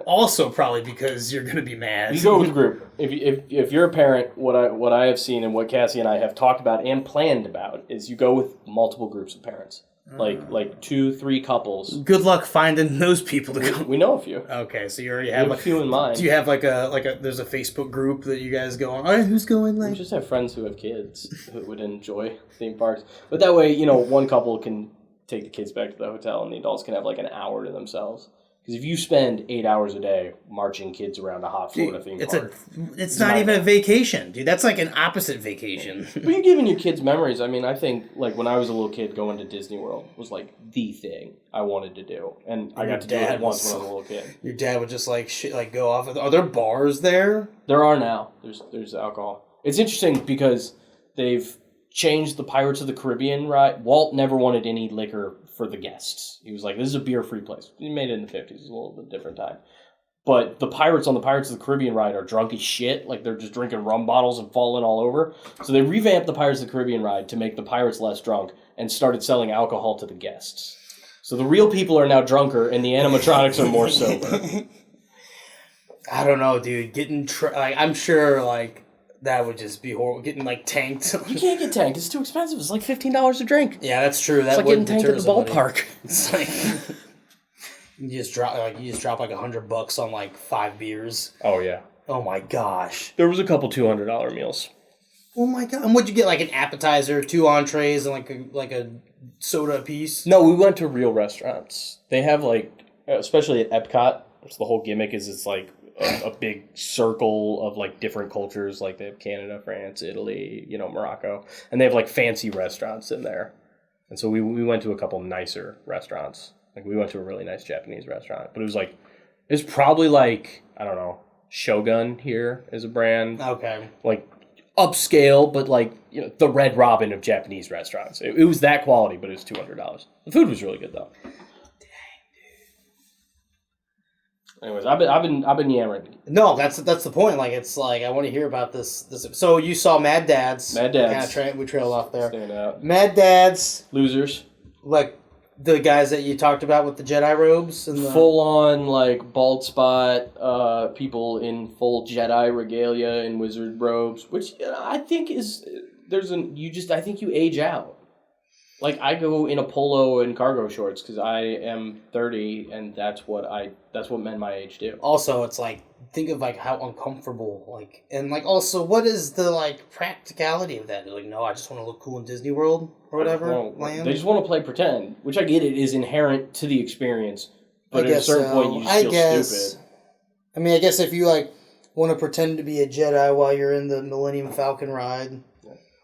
also probably because you're going to be mad. You go with a group. If you're a parent, what I have seen and what Cassie and I have talked about and planned about is you go with multiple groups of parents. Like 2-3 couples. Good luck finding those people to go. We know a few. Okay, so you already have a few in mind. Do you have like a there's a Facebook group that you guys go on? All right, who's going? Like, we just have friends who have kids who would enjoy theme parks. But that way, one couple can take the kids back to the hotel and the adults can have like an hour to themselves. Because if you spend 8 hours a day marching kids around a hot Florida theme park, it's not even a vacation, dude. That's like an opposite vacation. But you're giving your kids memories. I mean, I think like when I was a little kid, going to Disney World was like the thing I wanted to do, and I got to do it once when I was a little kid. Your dad would just like go off. Are there bars there? There are now. There's alcohol. It's interesting because they've changed the Pirates of the Caribbean ride. Walt never wanted any liquor for the guests. He was like, this is a beer-free place. He made it in the 50s. It was a little bit different time. But the pirates on the Pirates of the Caribbean ride are drunk as shit. Like, they're just drinking rum bottles and falling all over. So they revamped the Pirates of the Caribbean ride to make the pirates less drunk and started selling alcohol to the guests. So the real people are now drunker and the animatronics are more sober. I don't know, dude. I'm sure, like, that would just be horrible. Getting, like, tanked. You can't get tanked. It's too expensive. It's like $15 a drink. Yeah, that's true. It's like getting tanked at the ballpark. It's like you just drop like $100 on like 5 beers. Oh yeah. Oh my gosh. There was a couple $200 meals. Oh my god. And what'd you get? Like an appetizer, 2 entrees, and like a soda apiece? No, we went to real restaurants. They have like, especially at Epcot, which the whole gimmick is it's like a big circle of like different cultures. Like they have Canada, France, Italy, Morocco, and they have like fancy restaurants in there. And so we went to a couple nicer restaurants. Like we went to a really nice Japanese restaurant, but it was probably like, I don't know, Shogun here is a brand. Okay. Like upscale, but like the Red Robin of Japanese restaurants. It was that quality, but it was $200. The food was really good though. Anyways, I've been yammering. No, that's the point. Like it's like I want to hear about this. So you saw Mad Dads. Mad Dads. We trailed off there. Stand out. Mad Dads. Losers. Like the guys that you talked about with the Jedi robes and the full on like bald spot people in full Jedi regalia and wizard robes, which I think is I think you age out. Like, I go in a polo and cargo shorts because I am 30, and that's what men my age do. Also, it's like, think of like how uncomfortable, like, and like also, what is the like practicality of that? They're like, no, I just want to look cool in Disney World or whatever. They just want to play pretend, which I get it is inherent to the experience, but at a certain point you just feel stupid. I mean, I guess if you like want to pretend to be a Jedi while you're in the Millennium Falcon ride.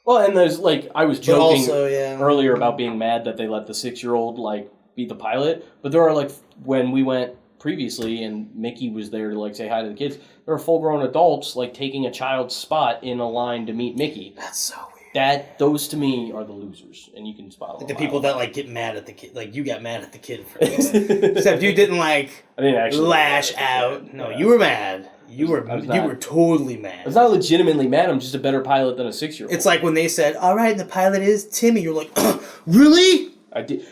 Well, and there's, like, I was joking earlier about being mad that they let the 6-year-old, like, be the pilot. But there are, like, when we went previously and Mickey was there to, like, say hi to the kids, there are full-grown adults, like, taking a child's spot in a line to meet Mickey. That's so weird. Those, to me, are the losers. And you can spot them. Like the people that, like, get mad at the kid. Like, you got mad at the kid for this. Except you didn't, like, lash out. No, you were mad. You were totally mad. I was not legitimately mad. I'm just a better pilot than a 6-year-old. It's like when they said, all right, and the pilot is Timmy. You're like, really? I did.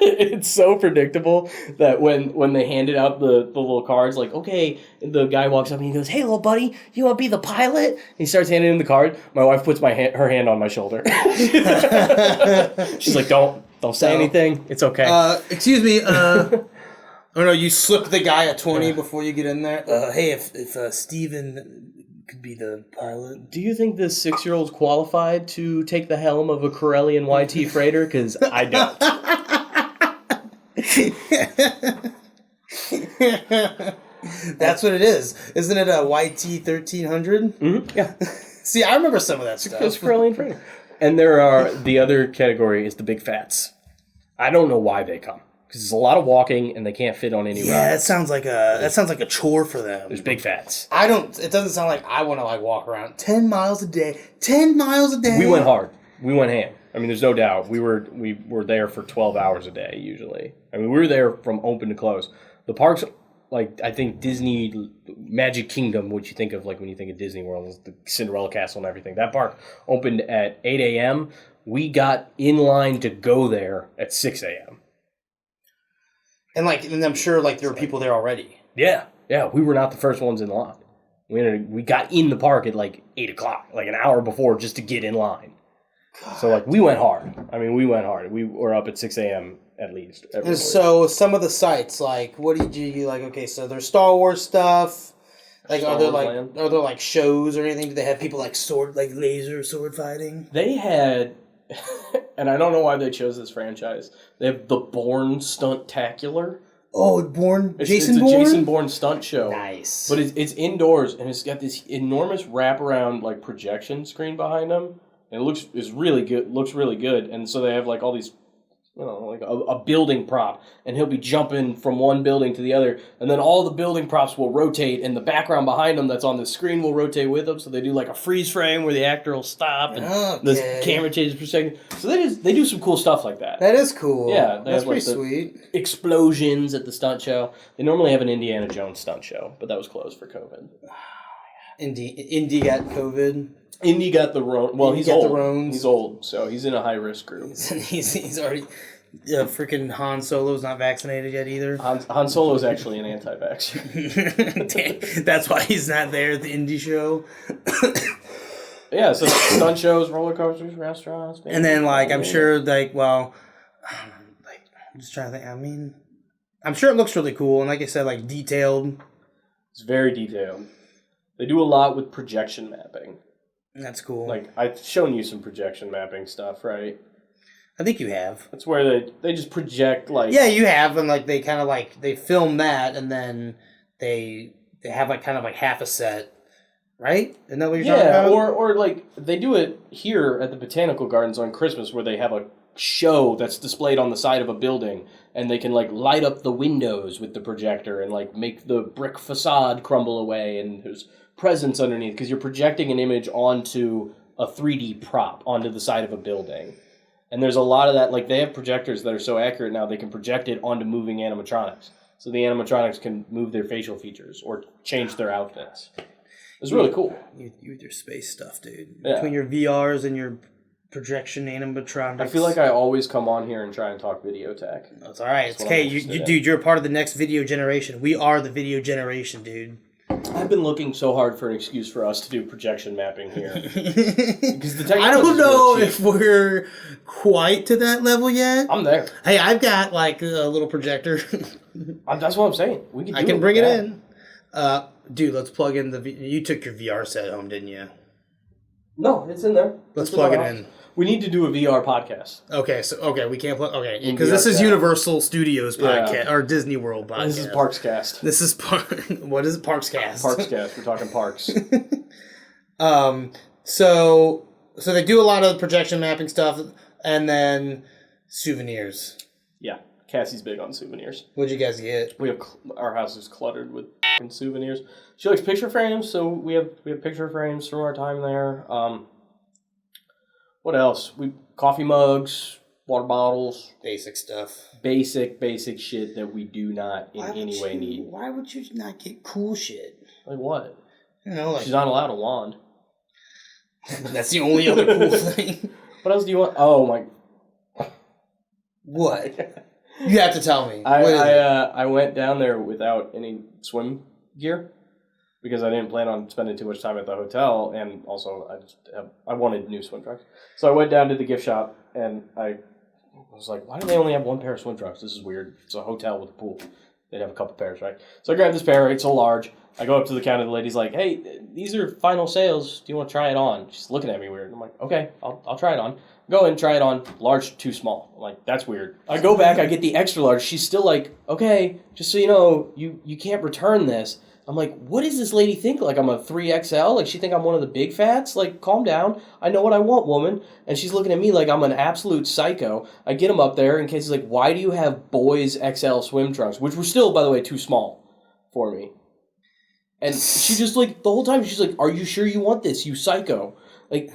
It's so predictable that when they handed out the little cards, like, okay, the guy walks up and he goes, hey, little buddy, you want to be the pilot? And he starts handing him the card. My wife puts her hand on my shoulder. She's like, don't say anything. It's okay. Excuse me, oh no, you slip the guy a 20 before you get in there. Hey, if Steven could be the pilot. Do you think this 6-year-old's qualified to take the helm of a Corellian YT freighter? Because I don't. That's what it is. Isn't it a YT 1300? Mm-hmm. Yeah. See, I remember some of that stuff. It's Corellian freighter. And there are, the other category is the big fats. I don't know why they come. because it's a lot of walking and they can't fit on any rides. Yeah, that sounds like a chore for them. There's big fats. It doesn't sound like I want to like walk around 10 miles a day. 10 miles a day. We went hard. We went ham. I mean, there's no doubt. We were there for 12 hours a day usually. I mean, we were there from open to close. The parks, like I think Disney Magic Kingdom, what you think of like when you think of Disney World, is the Cinderella Castle and everything. That park opened at 8 a.m. We got in line to go there at 6 a.m. And I'm sure like there were people there already. Yeah. We were not the first ones in line. We got in the park at like 8 o'clock, like an hour before, just to get in line. God. So like we went hard. I mean, we went hard. We were up at 6 a.m. at least. And so some of the sites, like, what did you like? Okay, so there's Star Wars stuff. Like, are there like shows or anything? Do they have people like laser sword fighting? They had, and I don't know why they chose this franchise. They have the Bourne Stunt-tacular. Oh, Bourne, Jason Bourne? It's a Jason Bourne stunt show. Nice. But it's indoors, and it's got this enormous wraparound like projection screen behind them. And it looks really good. And so they have like all these, like a building prop, and he'll be jumping from one building to the other, and then all the building props will rotate, and the background behind them that's on the screen will rotate with them. So they do like a freeze frame where the actor will stop, and the camera changes per second. So they do some cool stuff like that. That is cool. Yeah, that's pretty sweet. Explosions at the stunt show. They normally have an Indiana Jones stunt show, but that was closed for COVID. Indy got COVID. Indy got the Roan. Well, he's old. The he's old, so he's in a high risk group. He's already. Freaking Han Solo's not vaccinated yet either. Han Solo's actually an anti-vax. That's why he's not there at the Indy show. Yeah, so stunt shows, roller coasters, restaurants. Maybe. And then I'm sure I'm just trying to think. I mean, I'm sure it looks really cool, and like I said, detailed. It's very detailed. They do a lot with projection mapping. That's cool. I've shown you some projection mapping stuff, right? I think you have. That's where they just project Yeah, you have, and they kind of they film that, and then they have kind of half a set, right? Isn't that what you're talking about? or they do it here at the Botanical Gardens on Christmas, where they have a show that's displayed on the side of a building, and they can light up the windows with the projector and make the brick facade crumble away, and there's presents underneath because you're projecting an image onto a 3D prop onto the side of a building. And there's a lot of that. They have projectors that are so accurate now they can project it onto moving animatronics. So the animatronics can move their facial features or change their outfits. It's really cool. You with your space stuff, dude. Yeah. Between your VRs and your projection animatronics. I feel like I always come on here and try and talk video tech. That's all right. It's okay. Dude, you're a part of the next video generation. We are the video generation, dude. I've been looking so hard for an excuse for us to do projection mapping here. Because I don't know if we're quite to that level yet. I'm there. Hey, I've got a little projector. That's what I'm saying. I can bring it in. Dude, let's plug in you took your VR set home, didn't you? No, it's in there. Let's plug it in. We need to do a VR podcast. Okay, we can't plug. Okay, because this is Universal Studios podcast or Disney World podcast. This is ParksCast. What is it? ParksCast. ParksCast. We're talking parks. So they do a lot of projection mapping stuff, and then souvenirs. Yeah, Cassie's big on souvenirs. What'd you guys get? We have our house is cluttered with souvenirs. She likes picture frames, so we have picture frames from our time there. What else? Coffee mugs, water bottles. Basic stuff. Basic shit that we do not in any way need. Why would you not get cool shit? Like what? She's not allowed a wand. That's the only other cool thing. What else do you want? Oh my. What? You have to tell me. I went down there without any swim gear. Because I didn't plan on spending too much time at the hotel, and also I wanted new swim trunks. So I went down to the gift shop, and I was like, why do they only have one pair of swim trunks? This is weird. It's a hotel with a pool. They'd have a couple pairs, right? So I grabbed this pair. It's so large. I go up to the counter. The lady's like, hey, these are final sales. Do you want to try it on? She's looking at me weird. I'm like, okay, I'll try it on. Go and try it on. Large, too small. I'm like, that's weird. I go back. I get the extra large. She's still like, okay, just so you know, you can't return this. I'm like, what does this lady think? Like, I'm a 3XL? Like, she think I'm one of the big fats? Like, calm down. I know what I want, woman. And she's looking at me like I'm an absolute psycho. I get him up there, and Casey's like, why do you have boys XL swim trunks? Which were still, by the way, too small for me. And she just, like, the whole time, she's like, are you sure you want this, you psycho? Like,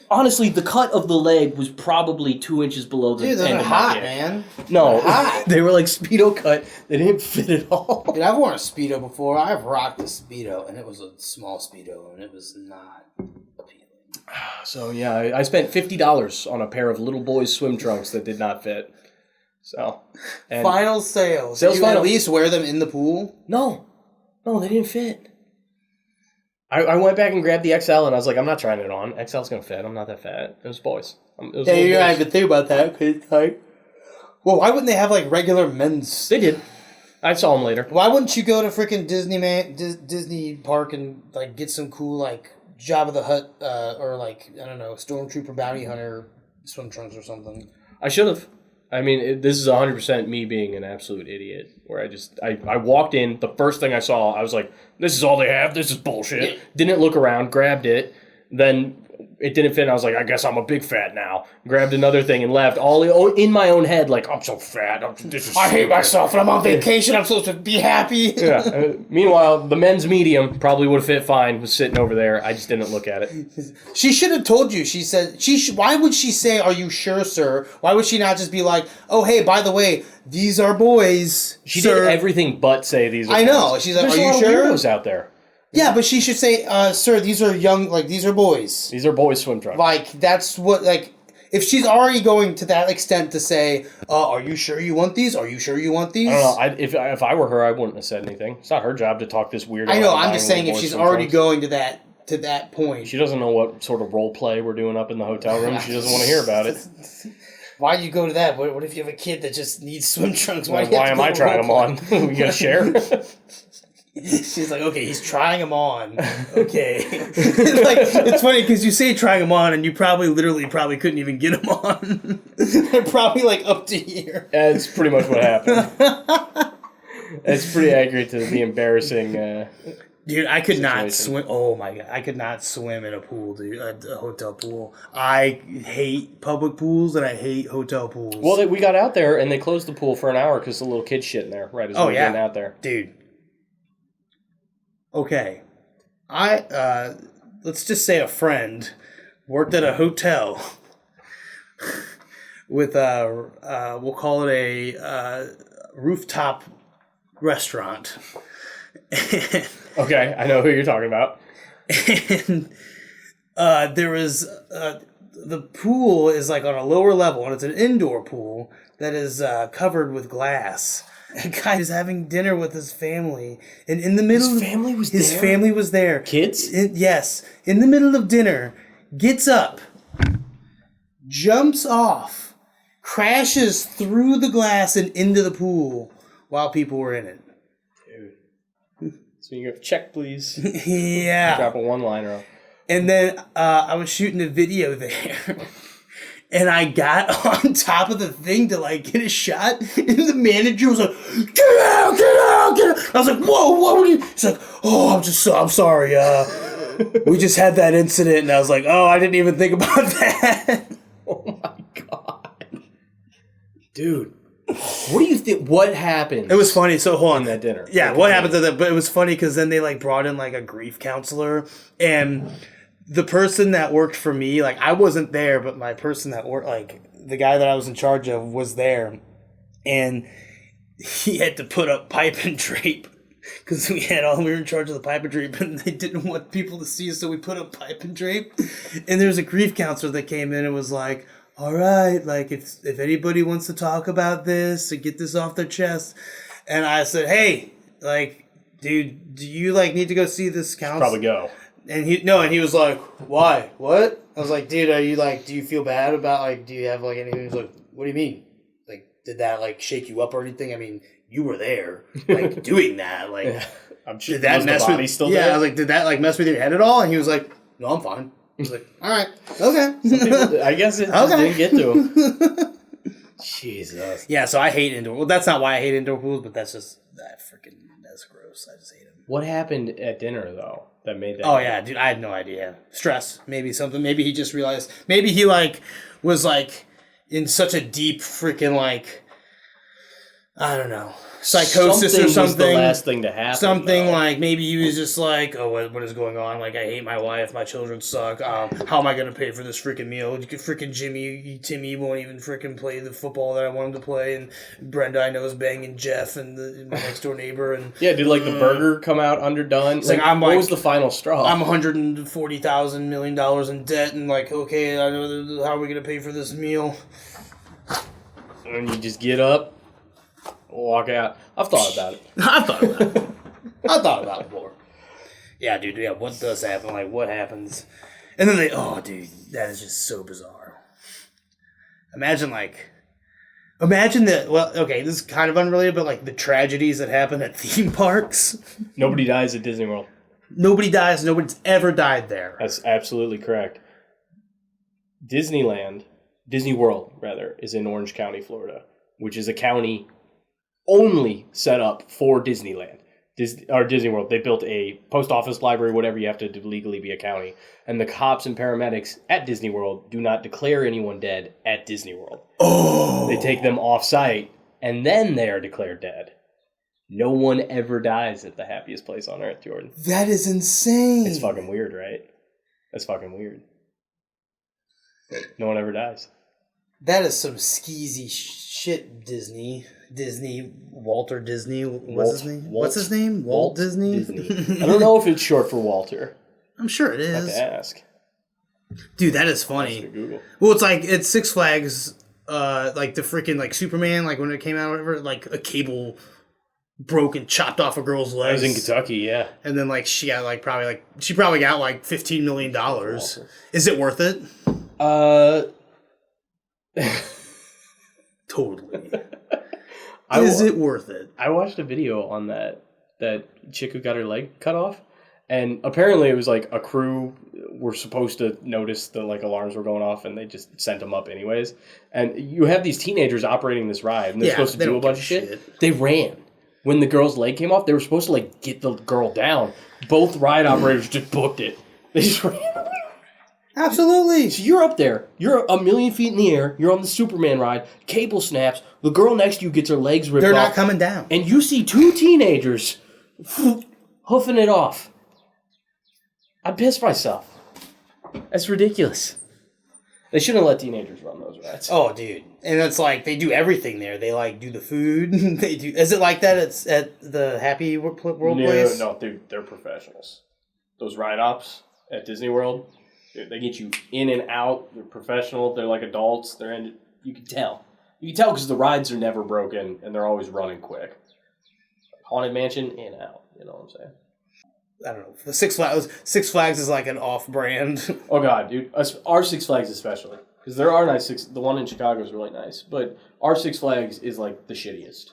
honestly, the cut of the leg was probably 2 inches below the end of my hip. hot, man. No, they were like Speedo cut. They didn't fit at all. Dude, I've worn a Speedo before. I've rocked a Speedo, and it was a small Speedo, and it was not appealing. So, yeah, I spent $50 on a pair of little boys' swim trunks that did not fit. So, and final sales. Sales Did you final. at least wear them in the pool? No, they didn't fit. I went back and grabbed the XL, and I was like, I'm not trying it on. XL's going to fit. I'm not that fat. It was boys. It was Yeah, you boys. don't even think about that. Well, why wouldn't they have, like, regular men's... They did. I saw them later. Why wouldn't you go to freaking Disney Park and, like, get some cool, like, Jabba the Hutt, or, like, I don't know, Stormtrooper Bounty Hunter swim trunks or something? I should have. I mean, this is 100% me being an absolute idiot. Where I walked in, the first thing I saw, I was like, this is all they have? This is bullshit. Didn't look around, grabbed it. Then it didn't fit, and I was like, I guess I'm a big fat now. Grabbed another thing and left, all in my own head, like, I'm so fat. I hate myself, and I'm on vacation. I'm supposed to be happy. Yeah. Meanwhile, the men's medium probably would have fit fine, was sitting over there. I just didn't look at it. She should have told you. She said, why would she say, are you sure, sir? Why would she not just be like, oh, hey, by the way, these are boys, She sir. did everything but say these are I know. boys. She's like, There's are a you lot sure? of weirdos out there. Yeah, but she should say, sir, these are young, like, these are boys. These are boys' swim trunks. Like, that's what, like, if she's already going to that extent to say, are you sure you want these? Are you sure you want these? I don't know. If I were her, I wouldn't have said anything. It's not her job to talk this weird. I know, I'm just saying if she's already going to that point. She doesn't know what sort of role play we're doing up in the hotel room. She doesn't want to hear about it. Why do you go to that? What if you have a kid that just needs swim trunks? Why am I trying them on? We gotta share? She's like, okay, he's trying them on. Okay. It's funny because you say trying them on and you literally couldn't even get them on. They're probably like up to here. That's pretty much what happened. It's pretty accurate to the embarrassing... Dude, I could not swim. Oh my god, I could not swim in a pool, dude. A hotel pool. I hate public pools and I hate hotel pools. Well, we got out there and they closed the pool for an hour because the little kid shit in there right as we were getting out there. Dude. Okay. Let's just say a friend worked at a hotel with we'll call it a rooftop restaurant. Okay, I know who you're talking about. And there was the pool is like on a lower level, and it's an indoor pool that is covered with glass. A guy is having dinner with his family, and in the middle, his family was there. Kids? Yes, in the middle of dinner, gets up, jumps off, crashes through the glass and into the pool while people were in it. Dude, so you go check, please. Yeah, drop a one-liner. And then I was shooting a video there. And I got on top of the thing to like get a shot, and the manager was like, "Get out, get out, get out!" I was like, "Whoa, what were you?" He's like, "Oh, I'm sorry. We just had that incident," and I was like, "Oh, I didn't even think about that." Oh my god, dude! What do you think? What happened? It was funny. So hold on, that dinner. Yeah, what happened to that? But it was funny because then they like brought in like a grief counselor and. The person that worked for me, like I wasn't there, but my person that worked, like the guy that I was in charge of was there, and he had to put up pipe and drape because we were in charge of the pipe and drape, and they didn't want people to see us, so we put up pipe and drape. And there was a grief counselor that came in and was like, "All right, like if anybody wants to talk about this or get this off their chest," and I said, "Hey, like, dude, do you like need to go see this counselor?" Probably go. And he was like, "Why? What?" I was like, "Dude, are you like, do you feel bad about like, do you have like anything?" He was like, "What do you mean? Like, did that like shake you up or anything? I mean, you were there, like doing that. Like, did that mess with you?" Still yeah, there? I was like, "Did that like mess with your head at all?" And he was like, "No, I'm fine." I was like, "All right, okay." People, I guess it just didn't get to him. Jesus. Yeah, so I hate indoor. Well, that's not why I hate indoor pools, but that's just that's gross. I just hate them. What happened at dinner though that made that? Oh yeah, dude, I had no idea. Stress, maybe something. Maybe he just realized. Maybe he like was like in such a deep freaking like I don't know psychosis or something. Was the last thing to happen. Something like maybe he was just like, oh, what is going on? Like I hate my wife, my children suck. How am I gonna pay for this freaking meal? Freaking Timmy won't even freaking play the football that I want him to play, and Brenda I know is banging Jeff and my next door neighbor. And yeah, did like the burger come out underdone? It's like what was the final straw? I'm $140,000 million in debt, and like okay, I know how are we gonna pay for this meal? And you just get up. Walk out. I've thought about it. I thought about it more. Yeah, dude. Yeah, what does happen? Like, what happens? And then dude, that is just so bizarre. Imagine that. Well, okay, this is kind of unrelated, but like the tragedies that happen at theme parks. Nobody dies at Disney World. Nobody dies. Nobody's ever died there. That's absolutely correct. Disney World, rather, is in Orange County, Florida, which is a county only set up for Disneyland. Disney World. They built a post office, library, whatever you have to do legally be a county. And the cops and paramedics at Disney World do not declare anyone dead at Disney World. Oh! They take them off site, and then they are declared dead. No one ever dies at the happiest place on earth, Jordan. That is insane. It's fucking weird, right? That's fucking weird. No one ever dies. That is some skeezy shit, Disney, Walter Disney. What's his name? Walt Disney? I don't know if it's short for Walter. I'm sure it is. I have to ask. Dude, that is funny. Well, it's Six Flags, like the freaking like Superman, like when it came out or whatever, like a cable broke and chopped off a girl's legs. I was in Kentucky, yeah. And then like she got like probably got like $15 million. Is it worth it? Totally. Is it worth it? I watched a video on that chick who got her leg cut off, and apparently it was like a crew were supposed to notice the like alarms were going off, and they just sent them up anyways. And you have these teenagers operating this ride, and they're supposed to do a bunch of shit. They ran. When the girl's leg came off, they were supposed to like get the girl down. Both ride operators just booked it. They just ran. Absolutely. So you're up there. You're a million feet in the air. You're on the Superman ride. Cable snaps. The girl next to you gets her legs ripped off. They're not coming down. And you see two teenagers hoofing it off. I pissed myself. That's ridiculous. They shouldn't let teenagers run those rides. Oh, dude. And it's like, they do everything there. They, like, do the food. They do. Is it like that at the Happy World place? No, dude. They're professionals. Those ride ops at Disney World... They get you in and out. They're professional. They're like adults. You can tell. You can tell because the rides are never broken and they're always running quick. Haunted Mansion, in and out. You know what I'm saying? I don't know. Six Flags is like an off-brand. Oh god, dude. Our Six Flags especially, because there are nice the one in Chicago is really nice, but our Six Flags is like the shittiest.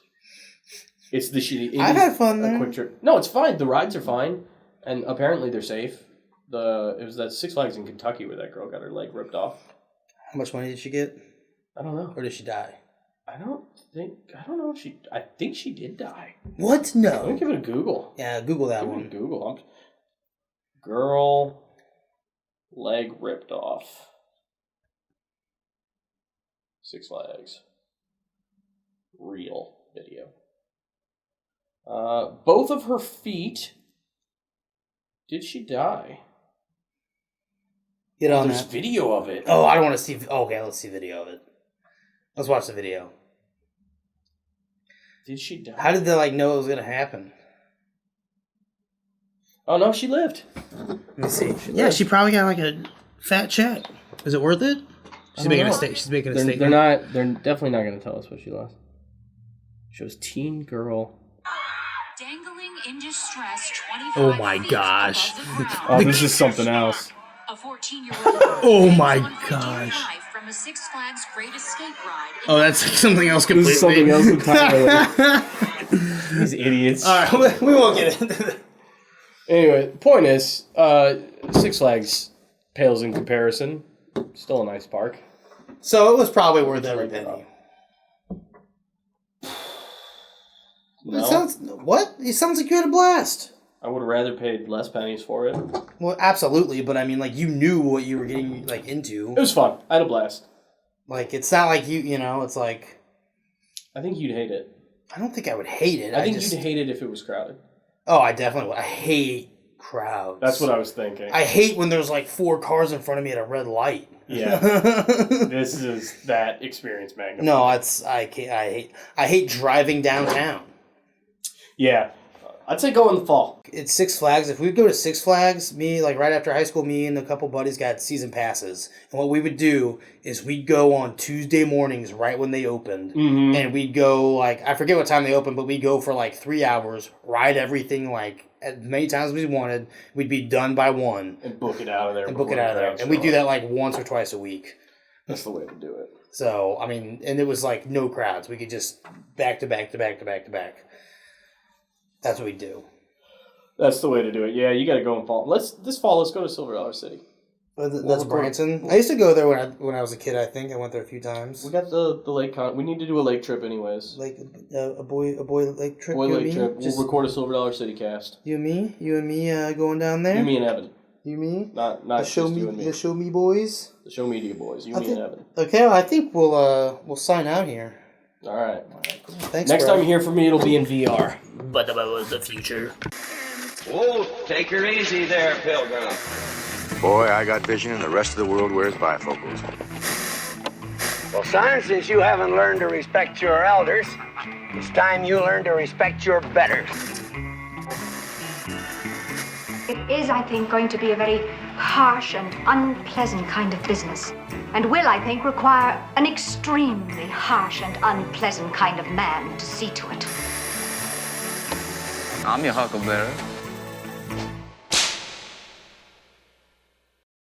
It's the shitty. I've had fun there. Quick trip. No, it's fine. The rides are fine, and apparently they're safe. It was that Six Flags in Kentucky where that girl got her leg ripped off. How much money did she get? I don't know. Or did she die? I don't know if I think she did die. What? No. Let me give it a Google. Yeah, Google that one. Google. Girl leg ripped off. Six Flags. Real video. Both of her feet. Did she die? Get on There's video of it. Oh, I don't want to see... Okay, let's see video of it. Let's watch the video. Did she die? How did they, know it was going to happen? Oh, no, she lived. Let me see. She probably got, a fat check. Is it worth it? She's making a statement. They're definitely not going to tell us what she lost. Shows teen girl... Dangling in distress 25 Oh my gosh. Oh, this is something else. A 14-year-old Oh my gosh. From a Six Flags Great Escape ride. Oh, that's something else completely. This is something else entirely. These idiots. Alright, we won't get into it. Anyway, the point is, Six Flags pales in comparison. Still a nice park. So it was probably worth every penny. No. It sounds like you had a blast. I would have rather paid less pennies for it. Well, absolutely, but I mean, like, you knew what you were getting, like, into. It was fun. I had a blast. Like, it's not like you know, it's like... I think you'd hate it. I don't think I would hate it. I think you'd hate it if it was crowded. Oh, I definitely would. I hate crowds. That's what I was thinking. I hate when there's, like, 4 cars in front of me at a red light. Yeah. This is that experience magnified. No, I hate driving downtown. Yeah. I'd say go in the fall. It's Six Flags. If we go to Six Flags, me, like right after high school, me and a couple buddies got season passes. And what we would do is we'd go on Tuesday mornings right when they opened. Mm-hmm. And we'd go, like, I forget what time they opened, but we'd go for like 3 hours, ride everything like as many times as we wanted. We'd be done by 1. And book it out of there. And we do that like once or twice a week. That's the way to do it. So, I mean, and it was like no crowds. We could just back to back to back to back to back. That's what we do. That's the way to do it. Yeah, you got to go in fall. This fall, let's go to Silver Dollar City. That's Branson. I used to go there when I was a kid. I think I went there a few times. We got the lake. We need to do a lake trip, anyways. Like a boy lake trip. Boy lake trip. We'll record a Silver Dollar City cast. You and me going down there. You, me, and Evan. You, me. Not the show me. The show me boys. The show media boys. You, me, and Evan. Okay, well, I think we'll sign out here. All right. Cool. Thanks. Next time you hear from me, it'll be in VR. But the future. Oh, take her easy there, Pilgrim. Boy, I got vision and the rest of the world wears bifocals. Well, son, since you haven't learned to respect your elders, it's time you learn to respect your betters. It is, I think, going to be a very harsh and unpleasant kind of business, and will, I think, require an extremely harsh and unpleasant kind of man to see to it. I'm your huckleberry.